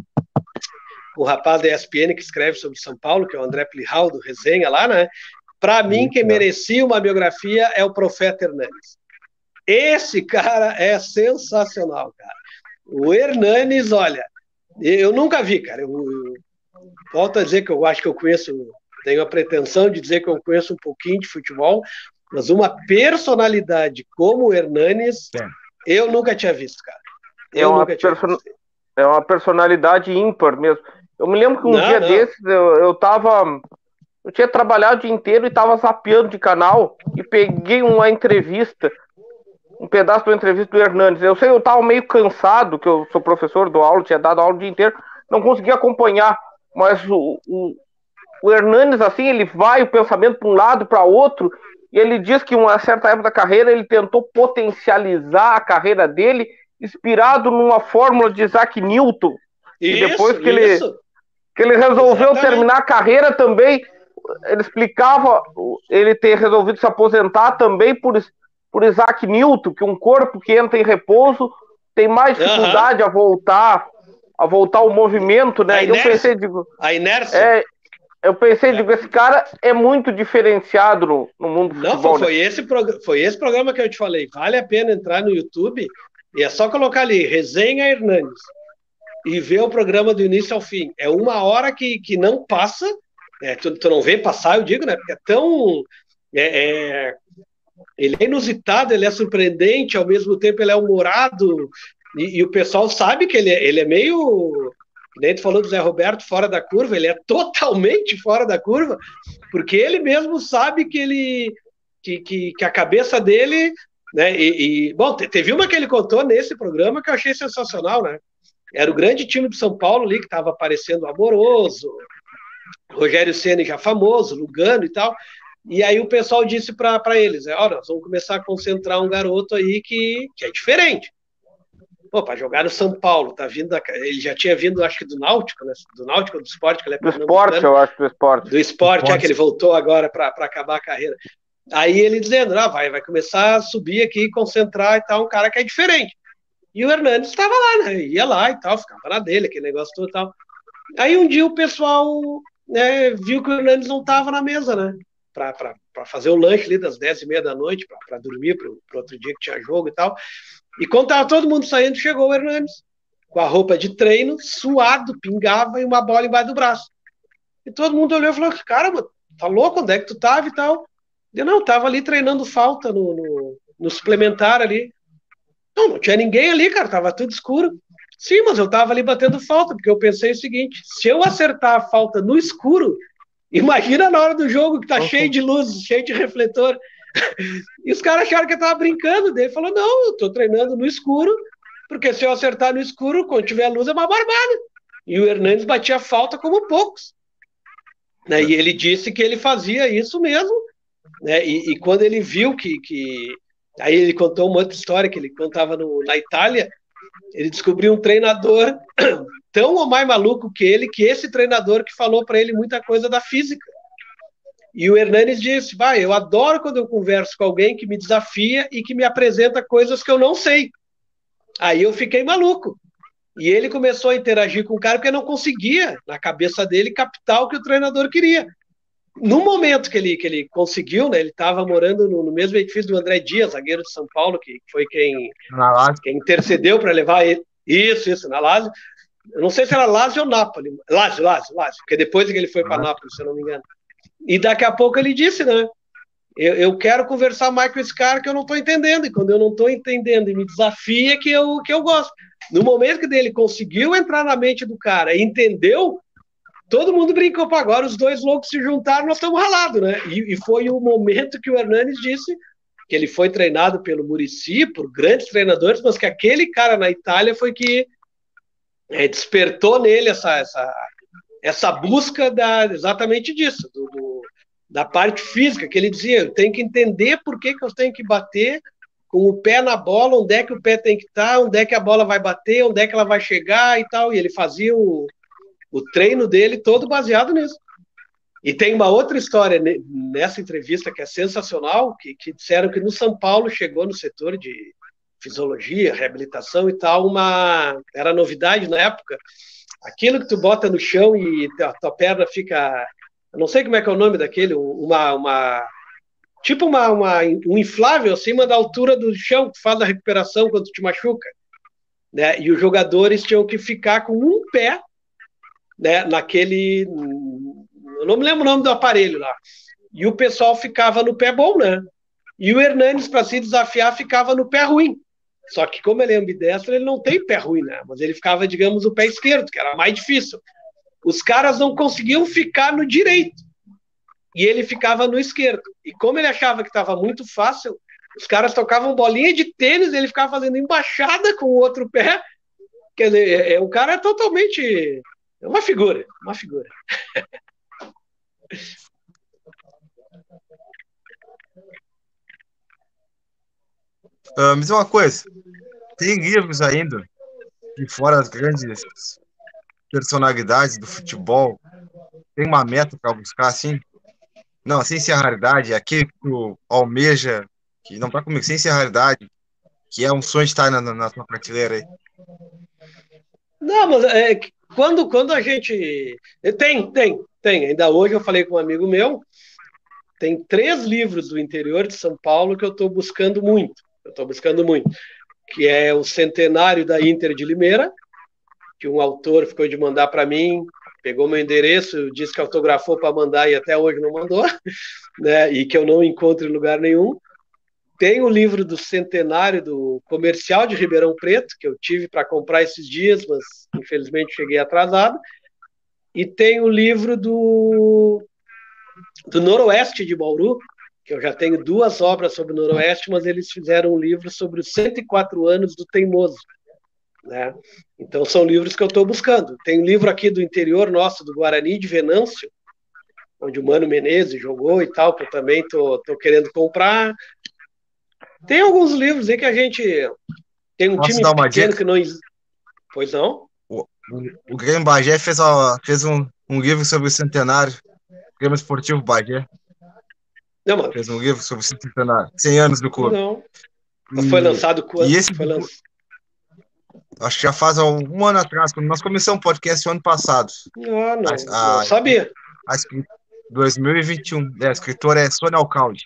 o rapaz da ESPN que escreve sobre São Paulo, que é o André Plihal, do Resenha lá, né? Para mim, quem merecia uma biografia é o Profeta Hernanes. Esse cara é sensacional, cara. O Hernanes, olha, eu nunca vi, cara. Eu volto a dizer que eu acho que eu conheço, tenho a pretensão de dizer que eu conheço um pouquinho de futebol, mas uma personalidade como o Hernanes, eu nunca tinha visto, cara. É uma personalidade ímpar mesmo. Eu me lembro que um dia desses eu tinha trabalhado o dia inteiro e estava zapeando de canal e peguei uma entrevista, um pedaço da entrevista do Hernanes. Eu estava meio cansado, que eu sou professor, dou aula, tinha dado aula o dia inteiro, não consegui acompanhar, mas o Hernanes, assim, ele vai o pensamento para um lado, para outro, e ele diz que em uma certa época da carreira ele tentou potencializar a carreira dele inspirado numa fórmula de Isaac Newton. E depois que ele resolveu terminar a carreira também, ele explicava ele ter resolvido se aposentar também por Isaac Newton, que um corpo que entra em repouso tem mais dificuldade a voltar ao movimento, né? A inércia. Eu pensei, esse cara é muito diferenciado no mundo do futebol. Foi esse programa que eu te falei. Vale a pena entrar no YouTube e é só colocar ali, Resenha Hernanes, e ver o programa do início ao fim. É uma hora que não passa, tu não vê passar, eu digo, né? Porque é tão... ele é inusitado, ele é surpreendente, ao mesmo tempo ele é humorado, e o pessoal sabe que ele é meio... Nem tu falou do Zé Roberto fora da curva, ele é totalmente fora da curva, porque ele mesmo sabe que a cabeça dele, né? Bom, teve uma que ele contou nesse programa que eu achei sensacional, né? Era o grande time do São Paulo ali, que estava aparecendo Amoroso, Rogério Ceni já famoso, Lugano e tal, e aí o pessoal disse para eles, nós vamos começar a concentrar um garoto aí que é diferente. Pô, para jogar no São Paulo, ele já tinha vindo, acho que do Náutico, né? Do Náutico ou do Sport, que ele é do Sport, eu acho, do Sport. Do Sport, que ele voltou agora para acabar a carreira. Aí ele dizendo, vai começar a subir aqui, concentrar e tal, um cara que é diferente. E o Hernanes estava lá, né? Ia lá e tal, ficava na dele, aquele negócio todo e tal. Aí um dia o pessoal, né, viu que o Hernanes não estava na mesa, né? Para fazer o lanche ali das 10h30 da noite, para dormir para o outro dia que tinha jogo e tal. E quando estava todo mundo saindo, chegou o Hernanes, com a roupa de treino, suado, pingava e uma bola embaixo do braço. E todo mundo olhou e falou, cara, mano, tá louco? Onde é que tu tava e tal? Eu não, tava ali treinando falta no suplementar ali. Não tinha ninguém ali, cara, tava tudo escuro. Sim, mas eu tava ali batendo falta, porque eu pensei o seguinte, se eu acertar a falta no escuro, imagina na hora do jogo que tá cheio de luzes, cheio de refletor. E os caras acharam que eu tava brincando. Daí ele falou, não, eu tô treinando no escuro, porque se eu acertar no escuro, quando tiver luz, é uma barbada. E o Hernandes batia falta como poucos. Né? E ele disse que ele fazia isso mesmo. Né? E quando ele viu que... Aí ele contou uma outra história, que ele contava na Itália, ele descobriu um treinador tão ou mais maluco que ele, que esse treinador que falou para ele muita coisa da física. E o Hernandes disse, eu adoro quando eu converso com alguém que me desafia e que me apresenta coisas que eu não sei. Aí eu fiquei maluco. E ele começou a interagir com o cara porque não conseguia, na cabeça dele, captar o que o treinador queria. No momento que ele conseguiu, né, ele estava morando no mesmo edifício do André Dias, zagueiro de São Paulo, que foi quem intercedeu para levar ele. Isso, na Lazio. Eu não sei se era Lazio ou Napoli. Lazio, porque depois que ele foi para Nápoles, se eu não me engano. E daqui a pouco ele disse, né, eu quero conversar mais com esse cara que eu não estou entendendo, e quando eu não estou entendendo e me desafia, que eu gosto. No momento que ele conseguiu entrar na mente do cara e entendeu, todo mundo brincou para agora, os dois loucos se juntaram, nós estamos ralados, né? E foi o momento que o Hernandes disse que ele foi treinado pelo Muricy, por grandes treinadores, mas que aquele cara na Itália foi que despertou nele essa busca exatamente disso, da parte física, que ele dizia, eu tenho que entender por que eu tenho que bater com o pé na bola, onde é que o pé tem que estar, onde é que a bola vai bater, onde é que ela vai chegar e tal, e ele fazia o treino dele todo baseado nisso. E tem uma outra história nessa entrevista que é sensacional, que disseram que no São Paulo chegou no setor de fisiologia, reabilitação e tal, era novidade na época, aquilo que tu bota no chão e a tua perna fica, eu não sei como é que é o nome daquele, tipo um inflável acima da altura do chão que faz a recuperação quando tu te machuca, né? E os jogadores tinham que ficar com um pé, né, naquele, eu não me lembro o nome do aparelho lá, e o pessoal ficava no pé bom, né? E o Hernandes, para se desafiar, ficava no pé ruim. Só que como ele é ambidestro, ele não tem pé ruim, né? Mas ele ficava, digamos, no pé esquerdo, que era mais difícil. Os caras não conseguiam ficar no direito. E ele ficava no esquerdo. E como ele achava que estava muito fácil, os caras tocavam bolinha de tênis, ele ficava fazendo embaixada com o outro pé. Quer dizer, o cara é totalmente... É uma figura. Me diz uma coisa, tem livros ainda, de fora as grandes personalidades do futebol, tem uma meta para buscar, assim? Não, sem ser a raridade, aquele que tu almeja, que não tá comigo, sem ser a raridade, que é um sonho de estar na tua prateleira aí. Não, mas quando a gente... Tem. Ainda hoje eu falei com um amigo meu, tem 3 livros do interior de São Paulo que eu estou buscando muito, que é o Centenário da Inter de Limeira, que um autor ficou de mandar para mim, pegou meu endereço, disse que autografou para mandar e até hoje não mandou, né? E que eu não encontro em lugar nenhum. Tem o livro do Centenário do Comercial de Ribeirão Preto, que eu tive para comprar esses dias, mas infelizmente cheguei atrasado. E tem o livro do Noroeste de Bauru, que eu já tenho 2 obras sobre o Noroeste, mas eles fizeram um livro sobre os 104 anos do Teimoso, né? Então são livros que eu estou buscando. Tem um livro aqui do interior nosso, do Guarani de Venâncio, onde o Mano Menezes jogou e tal, que eu também estou querendo comprar. Tem alguns livros aí que a gente tem um time pequeno que não... Pois não? O Grêmio Bagé fez um livro sobre o centenário, o Grêmio Esportivo Bagé. Não, mano. Fez um livro sobre o centenário, 100 anos do clube. Não. Mas foi lançado quando? Acho que já faz um ano atrás, quando nós começamos o podcast o ano passado. Não sabia. 2021. A escritora é Sônia Alcalde.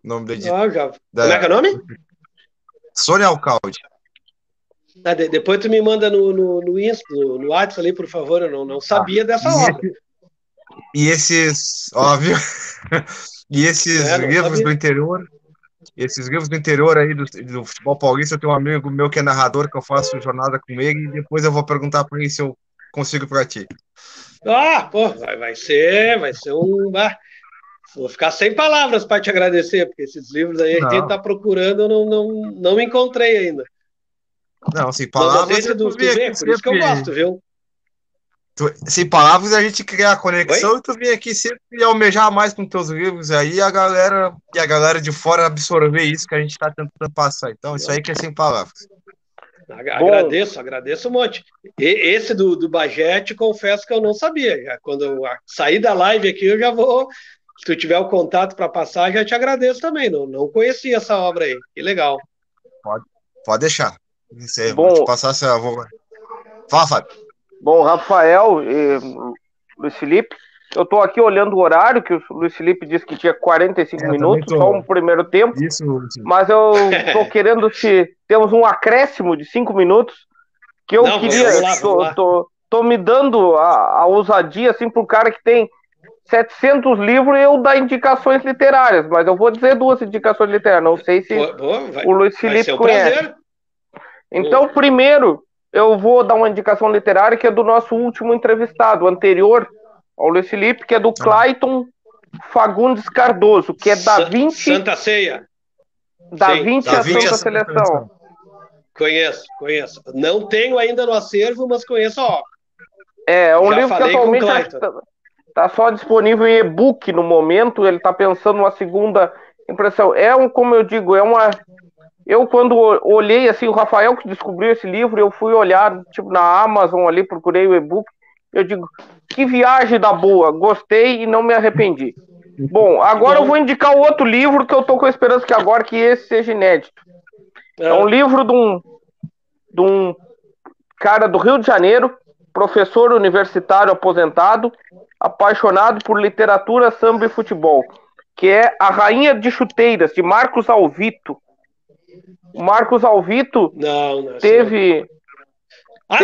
O nome da editora. Como é que é o nome? Sônia Alcalde. Depois tu me manda no Insta, no WhatsApp ali, por favor. Eu não sabia dessa obra. E esses, óbvio, e esses livros do interior, aí do futebol paulista, eu tenho um amigo meu que é narrador, que eu faço jornada com ele, e depois eu vou perguntar para ele se eu consigo para ti. Vai ser um... vou ficar sem palavras para te agradecer, porque esses livros aí a gente está procurando, eu não encontrei ainda. Não, sem palavras. Mas esse tu vê, por isso que eu gosto, viu? Sem palavras a gente cria a conexão. Oi? E tu vem aqui sempre almejar mais com teus livros aí e a galera de fora absorver isso que a gente está tentando passar. Então, isso aí que é sem palavras. Agradeço um monte. Esse do Bagete, confesso que eu não sabia. Já, quando eu sair da live aqui, eu já vou. Se tu tiver o contato para passar, já te agradeço também. Não conhecia essa obra aí. Que legal. Pode deixar. Isso aí, vou te passar essa. Fala, Fábio. Bom, Rafael e Luiz Felipe, eu estou aqui olhando o horário, que o Luiz Felipe disse que tinha 45 minutos, só um primeiro tempo. Isso. Mas eu estou querendo temos um acréscimo de 5 minutos, que eu queria. Tô me dando a ousadia, assim, para um cara que tem 700 livros e eu dar indicações literárias, mas eu vou dizer 2 indicações literárias, não sei se o Luiz Felipe conhece. Prazer. Então, primeiro, eu vou dar uma indicação literária que é do nosso último entrevistado, anterior ao Luiz Felipe, que é do Clayton Fagundes Cardoso, que é Da Vinci... Santa Ceia. Da Vinci a Santa Seleção. Conheço. Não tenho ainda no acervo, mas conheço a obra. É um livro que atualmente está só disponível em e-book no momento, ele está pensando numa segunda impressão. Como eu digo, Eu, quando olhei, assim, o Rafael que descobriu esse livro, eu fui olhar, tipo, na Amazon ali, procurei o e-book, eu digo, que viagem da boa, gostei e não me arrependi. Bom, agora eu vou indicar o outro livro que eu tô com a esperança que esse seja inédito. É um livro de um cara do Rio de Janeiro, professor universitário aposentado, apaixonado por literatura, samba e futebol, que é A Rainha de Chuteiras, de Marcos Alvito. O Marcos Alvito teve...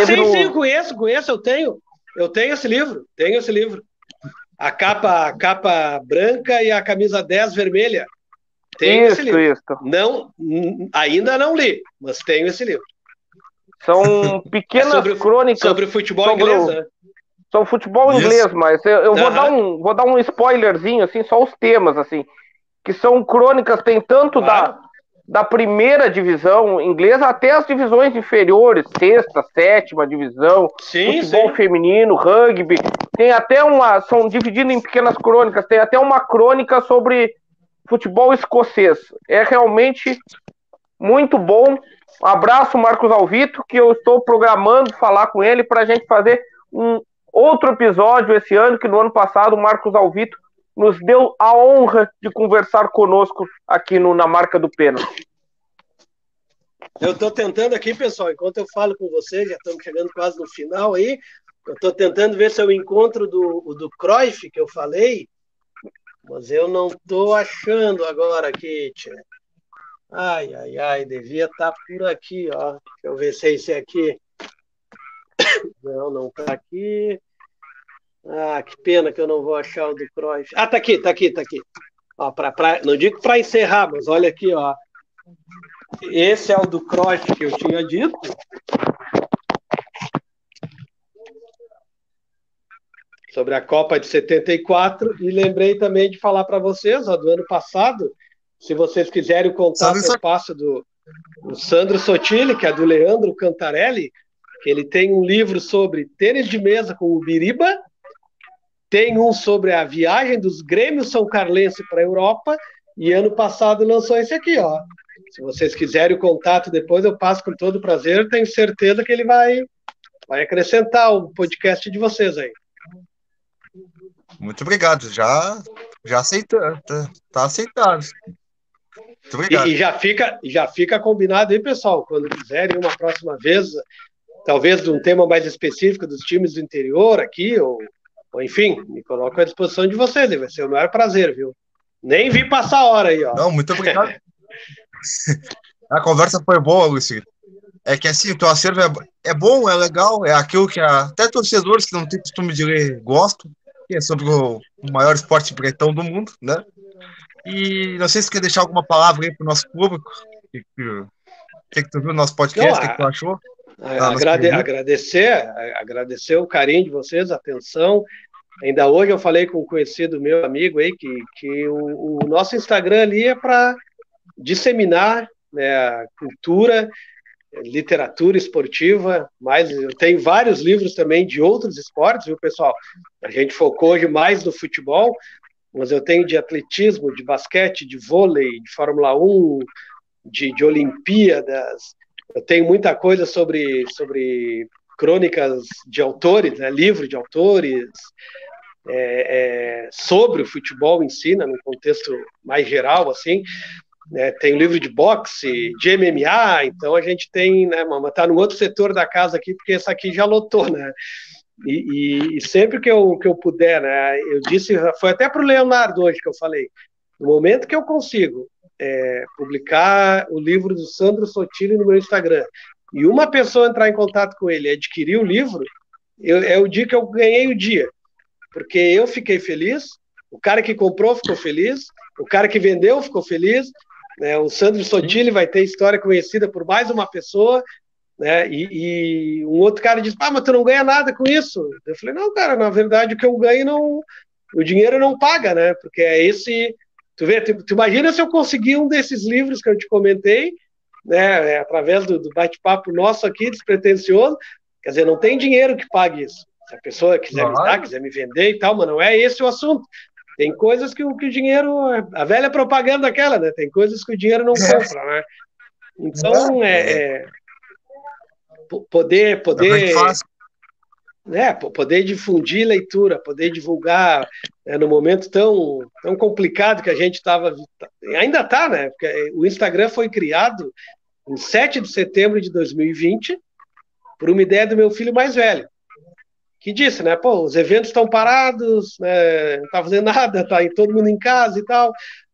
sim, conheço, eu tenho esse livro, a capa branca e a camisa 10 vermelha, tenho esse livro. Isso. Ainda não li, mas tenho esse livro. São pequenas crônicas sobre o futebol inglês, né? Sobre o futebol inglês, mas eu vou dar um spoilerzinho, assim, só os temas, assim, que são crônicas, tem tanto da primeira divisão inglesa até as divisões inferiores, 6ª, 7ª divisão, futebol feminino, rugby, tem até são divididos em pequenas crônicas, tem até uma crônica sobre futebol escocês. É realmente muito bom. Um abraço, Marcos Alvito, que eu estou programando falar com ele para a gente fazer um outro episódio esse ano, que no ano passado o Marcos Alvito nos deu a honra de conversar conosco aqui na Marca do Pênalti. Eu estou tentando aqui, pessoal, enquanto eu falo com vocês, já estamos chegando quase no final aí, eu estou tentando ver se eu encontro do Cruyff, que eu falei, mas eu não estou achando agora aqui, tia. Ai, devia estar por aqui, ó. Deixa eu ver se é esse aqui. Não está aqui. Que pena que eu não vou achar o do Cruyff. Tá aqui. Ó, não digo para encerrar, mas olha aqui, ó. Esse é o do Cruyff que eu tinha dito. Sobre a Copa de 74. E lembrei também de falar para vocês, ó, do ano passado, se vocês quiserem o contato, eu passo do Sandro Sotile, que é do Leandro Cantarelli, que ele tem um livro sobre tênis de mesa com o Biriba. Tem um sobre a viagem dos Grêmios São Carlense para a Europa, e ano passado lançou esse aqui, ó. Se vocês quiserem o contato depois, eu passo com todo prazer, tenho certeza que ele vai acrescentar o podcast de vocês aí. Muito obrigado, já aceitou, tá aceitado. Muito obrigado. E já fica combinado aí, pessoal, quando quiserem uma próxima vez, talvez de um tema mais específico dos times do interior aqui, ou enfim, me coloco à disposição de vocês, vai ser o maior prazer, viu? Nem vi passar a hora aí, ó. Não, muito obrigado. A conversa foi boa, Luiz. É que assim, o teu acervo é bom, é legal, é aquilo que até torcedores que não têm costume de ler gostam, que é sobre o maior esporte bretão do mundo, né? E não sei se quer deixar alguma palavra aí pro nosso público. O que tu viu no nosso podcast, o que tu achou? Agradecer o carinho de vocês, a atenção, Ainda hoje eu falei com um conhecido meu amigo aí que o nosso Instagram ali é para disseminar, né, a cultura, literatura esportiva, mas eu tenho vários livros também de outros esportes, viu, pessoal? A gente focou hoje mais no futebol, mas eu tenho de atletismo, de basquete, de vôlei, de Fórmula 1, de Olimpíadas. Eu tenho muita coisa sobre crônicas de autores, né, livro de autores, sobre o futebol em si, né, num contexto mais geral, assim. Tem livro de boxe, de MMA, então a gente tem, né, mas tá no outro setor da casa aqui, porque essa aqui já lotou, né? E sempre que eu puder, né? Eu disse, foi até para o Leonardo hoje que eu falei, no momento que eu consigo publicar o livro do Sandro Sotile no meu Instagram, e uma pessoa entrar em contato com ele e adquirir o livro, é o dia que eu ganhei o dia, porque eu fiquei feliz, o cara que comprou ficou feliz, o cara que vendeu ficou feliz, né? O Sandro Sotile vai ter história conhecida por mais uma pessoa, né? E um outro cara disse, mas tu não ganha nada com isso. Eu falei, não, cara, na verdade o que eu ganho não, o dinheiro não paga, né? Porque é esse, tu vê, tu imagina se eu conseguir um desses livros que eu te comentei, né? Através do bate-papo nosso aqui, despretensioso, quer dizer, não tem dinheiro que pague isso. Se a pessoa quiser me dar, quiser me vender e tal, mas não é esse o assunto. Tem coisas que o dinheiro, a velha propaganda aquela, né? Tem coisas que o dinheiro não compra, né? Então, poder difundir leitura, poder divulgar, né, no momento tão complicado que a gente estava, ainda está, né? Porque o Instagram foi criado em 7 de setembro de 2020 por uma ideia do meu filho mais velho, que disse, né, pô, os eventos estão parados, né, não está fazendo nada, está todo mundo em casa e tal,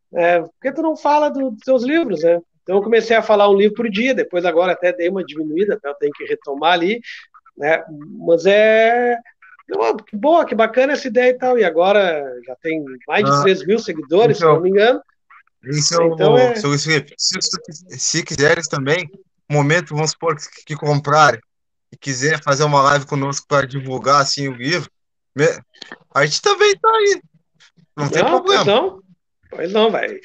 por que tu não fala dos teus livros, né? Então eu comecei a falar um livro por dia, depois agora até dei uma diminuída, eu tenho que retomar ali, né, mas que boa, que bacana essa ideia e tal, e agora já tem mais de 3 mil seguidores, se não me engano. Então, se quiseres também, momento, vamos supor que comprarem e quiser fazer uma live conosco para divulgar assim o livro, a gente também tá aí. Não tem problema. Pois não, vai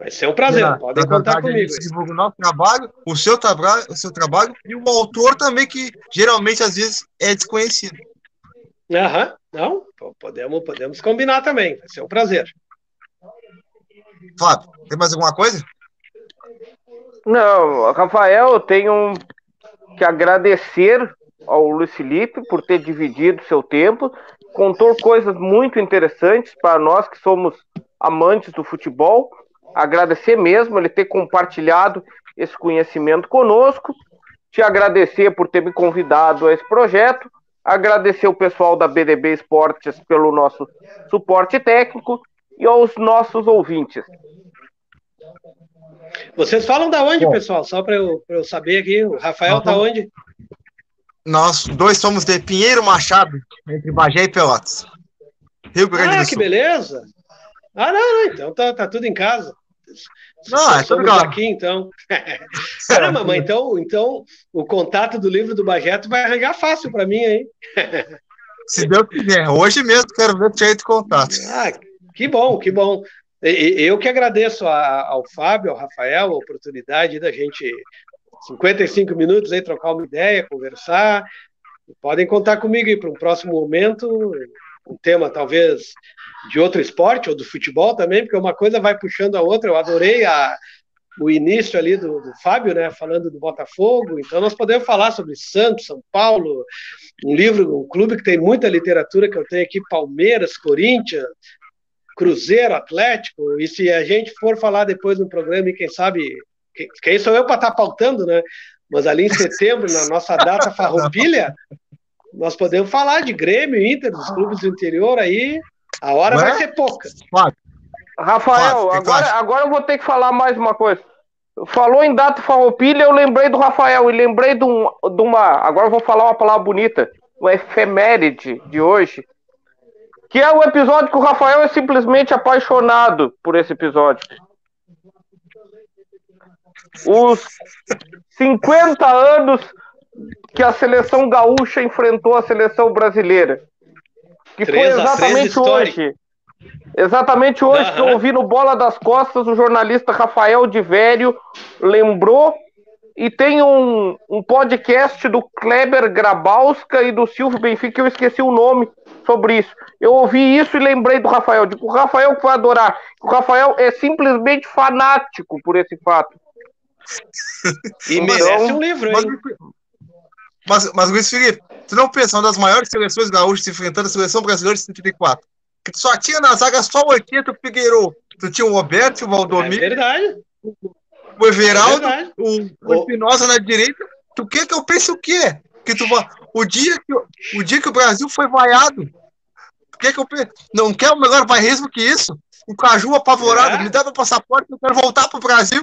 ser um prazer. Podem contar comigo. A gente divulga o nosso trabalho, o seu trabalho e o autor também, que geralmente às vezes é desconhecido. Não, podemos combinar também. Vai ser um prazer. Fábio, tem mais alguma coisa? Não, Rafael, eu tenho que agradecer ao Luiz Felipe por ter dividido seu tempo, contou coisas muito interessantes para nós que somos amantes do futebol. Agradecer mesmo ele ter compartilhado esse conhecimento conosco, te agradecer por ter me convidado a esse projeto, agradecer o pessoal da BDB Esportes pelo nosso suporte técnico e aos nossos ouvintes. Vocês falam da onde, pessoal? Só para eu saber aqui, o Rafael tá onde? Nós dois somos de Pinheiro Machado, entre Bagé e Pelotas, Rio Grande do Sul. Que beleza! Não, então tá tudo em casa. Não, é tudo legal. Aqui, então. Caramba, mas então o contato do livro do Bagé tu vai arranjar fácil para mim aí. Se Deus quiser. Hoje mesmo quero ver o jeito de contato. Que bom. Eu que agradeço ao Fábio, ao Rafael, a oportunidade da gente 55 minutos aí trocar uma ideia, conversar. Podem contar comigo aí para um próximo momento, um tema talvez de outro esporte ou do futebol também, porque uma coisa vai puxando a outra. Eu adorei o início ali do Fábio, né, falando do Botafogo. Então nós podemos falar sobre Santos, São Paulo, um clube que tem muita literatura que eu tenho aqui, Palmeiras, Corinthians, Cruzeiro, Atlético. E se a gente for falar depois no programa, e quem sabe, quem sou eu para estar pautando, né? Mas ali em setembro, na nossa data farroupilha, nós podemos falar de Grêmio, Inter, dos clubes do interior aí. A hora vai ser pouca. Rafael, agora eu vou ter que falar mais uma coisa. Falou em data farroupilha, eu lembrei do Rafael e lembrei de uma... Agora eu vou falar uma palavra bonita. Uma efeméride de hoje. Que é o episódio que o Rafael é simplesmente apaixonado por esse episódio. Os 50 anos que a seleção gaúcha enfrentou a seleção brasileira. que foi exatamente hoje. Exatamente hoje que eu ouvi no Bola das Costas, o jornalista Rafael de Vério lembrou, e tem um podcast do Kleber Grabowska e do Silvio Benfica, que eu esqueci o nome, sobre isso. Eu ouvi isso e lembrei do Rafael. Digo, o Rafael que vai adorar. O Rafael é simplesmente fanático por esse fato. E merece um livro, hein? Mas Luiz Felipe, tu não pensa, uma das maiores seleções gaúchas se enfrentando a seleção brasileira de 74, que tu só tinha na zaga só o Arqueta e o Figueiredo. Tu tinha o Roberto, o Valdomiro, o Everaldo, o Espinosa na direita. Tu quer que eu pense o quê? Que o dia que o Brasil foi vaiado, que eu não quero um melhor bairrismo que isso? O Caju apavorado, me dá meu passaporte, eu quero voltar pro Brasil.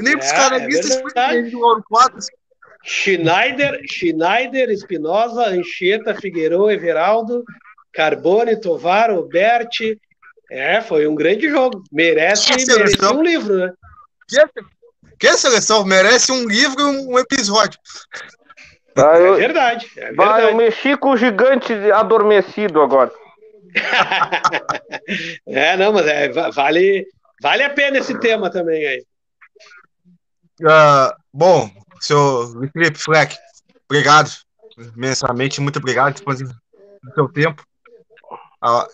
Nem pros caneguistas do Ouro Quadros. Schneider, Espinosa, Anchieta, Figueiredo, Everaldo, Carbone, Tovar, Oberti. Foi um grande jogo. Merece um livro, né? Que seleção? Merece um livro e um episódio. É verdade. Eu mexi com o gigante adormecido agora. Mas vale a pena esse tema também aí. Bom, senhor Felipe Fleck, obrigado imensamente, muito obrigado por o seu tempo.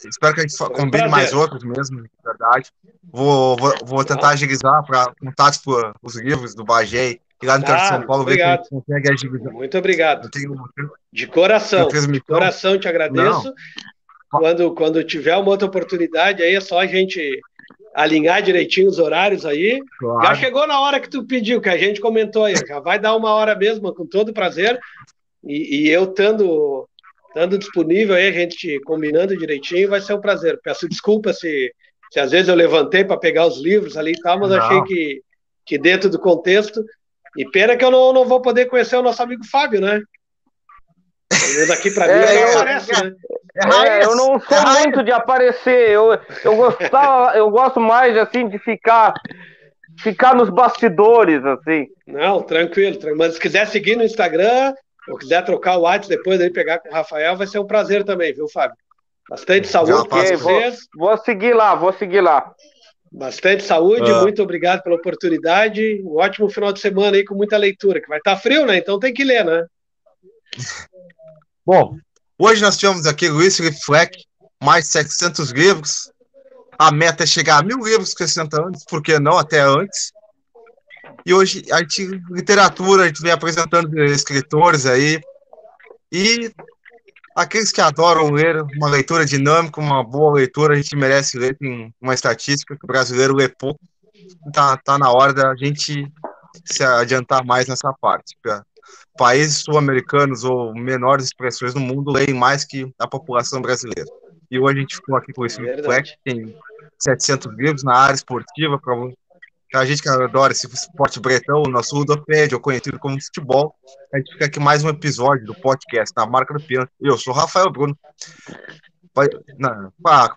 Espero que a gente combine mais outros mesmo, de verdade. Vou tentar agilizar para contatos para os livros do Bagé e lá no interior de São Paulo, ver se a gente consegue agilizar. Muito obrigado. De coração te agradeço. Quando tiver uma outra oportunidade, aí é só a gente alinhar direitinho os horários aí. Claro. Já chegou na hora que tu pediu, que a gente comentou aí. Já vai dar uma hora mesmo, com todo prazer. E eu estando disponível aí, a gente combinando direitinho, vai ser um prazer. Peço desculpa se às vezes eu levantei para pegar os livros ali e tal, mas achei que dentro do contexto. E pena que eu não vou poder conhecer o nosso amigo Fábio, né? Daqui para mim não aparece, né? Eu não sou muito de aparecer. Eu gosto mais assim de ficar nos bastidores, assim. Não, tranquilo. Mas se quiser seguir no Instagram ou quiser trocar o WhatsApp depois aí pegar com o Rafael, vai ser um prazer também, viu, Fábio? Bastante saúde para vocês. Vou seguir lá. Bastante saúde, muito obrigado pela oportunidade. Um ótimo final de semana aí com muita leitura, que vai estar frio, né? Então tem que ler, né? Bom, hoje nós tivemos aqui Luiz Felipe Fleck, mais 700 livros. A meta é chegar a 1000 livros com 60 anos, por que não até antes? E hoje a gente, literatura, a gente vem apresentando escritores aí. E aqueles que adoram ler, uma leitura dinâmica, uma boa leitura, a gente merece ler. Tem uma estatística que o brasileiro lê pouco. Tá na hora da gente se adiantar mais nessa parte. Países sul-americanos ou menores expressões no mundo leem mais que a população brasileira. E hoje a gente ficou aqui com esse Fleck, que tem 700 livros na área esportiva, para a gente que adora esse esporte bretão, o nosso ludopédia, ou conhecido como futebol. A gente fica aqui mais um episódio do podcast na Marca do Pênalti. Eu sou Rafael Bruno, a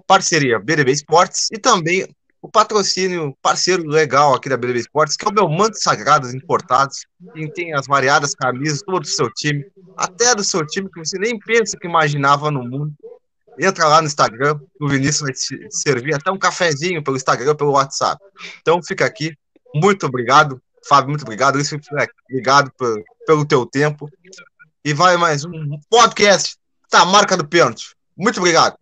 parceria BDB Esportes e também o patrocínio parceiro legal aqui da BDB Esportes, que é o meu manto sagrado importados, que tem as variadas camisas, todo do seu time, até do seu time que você nem pensa que imaginava no mundo. Entra lá no Instagram, o Vinícius vai te servir até um cafezinho pelo Instagram, pelo WhatsApp. Então fica aqui, muito obrigado, Fábio, muito obrigado, obrigado pelo teu tempo, e vai mais um podcast da Marca do Pênalti. Muito obrigado.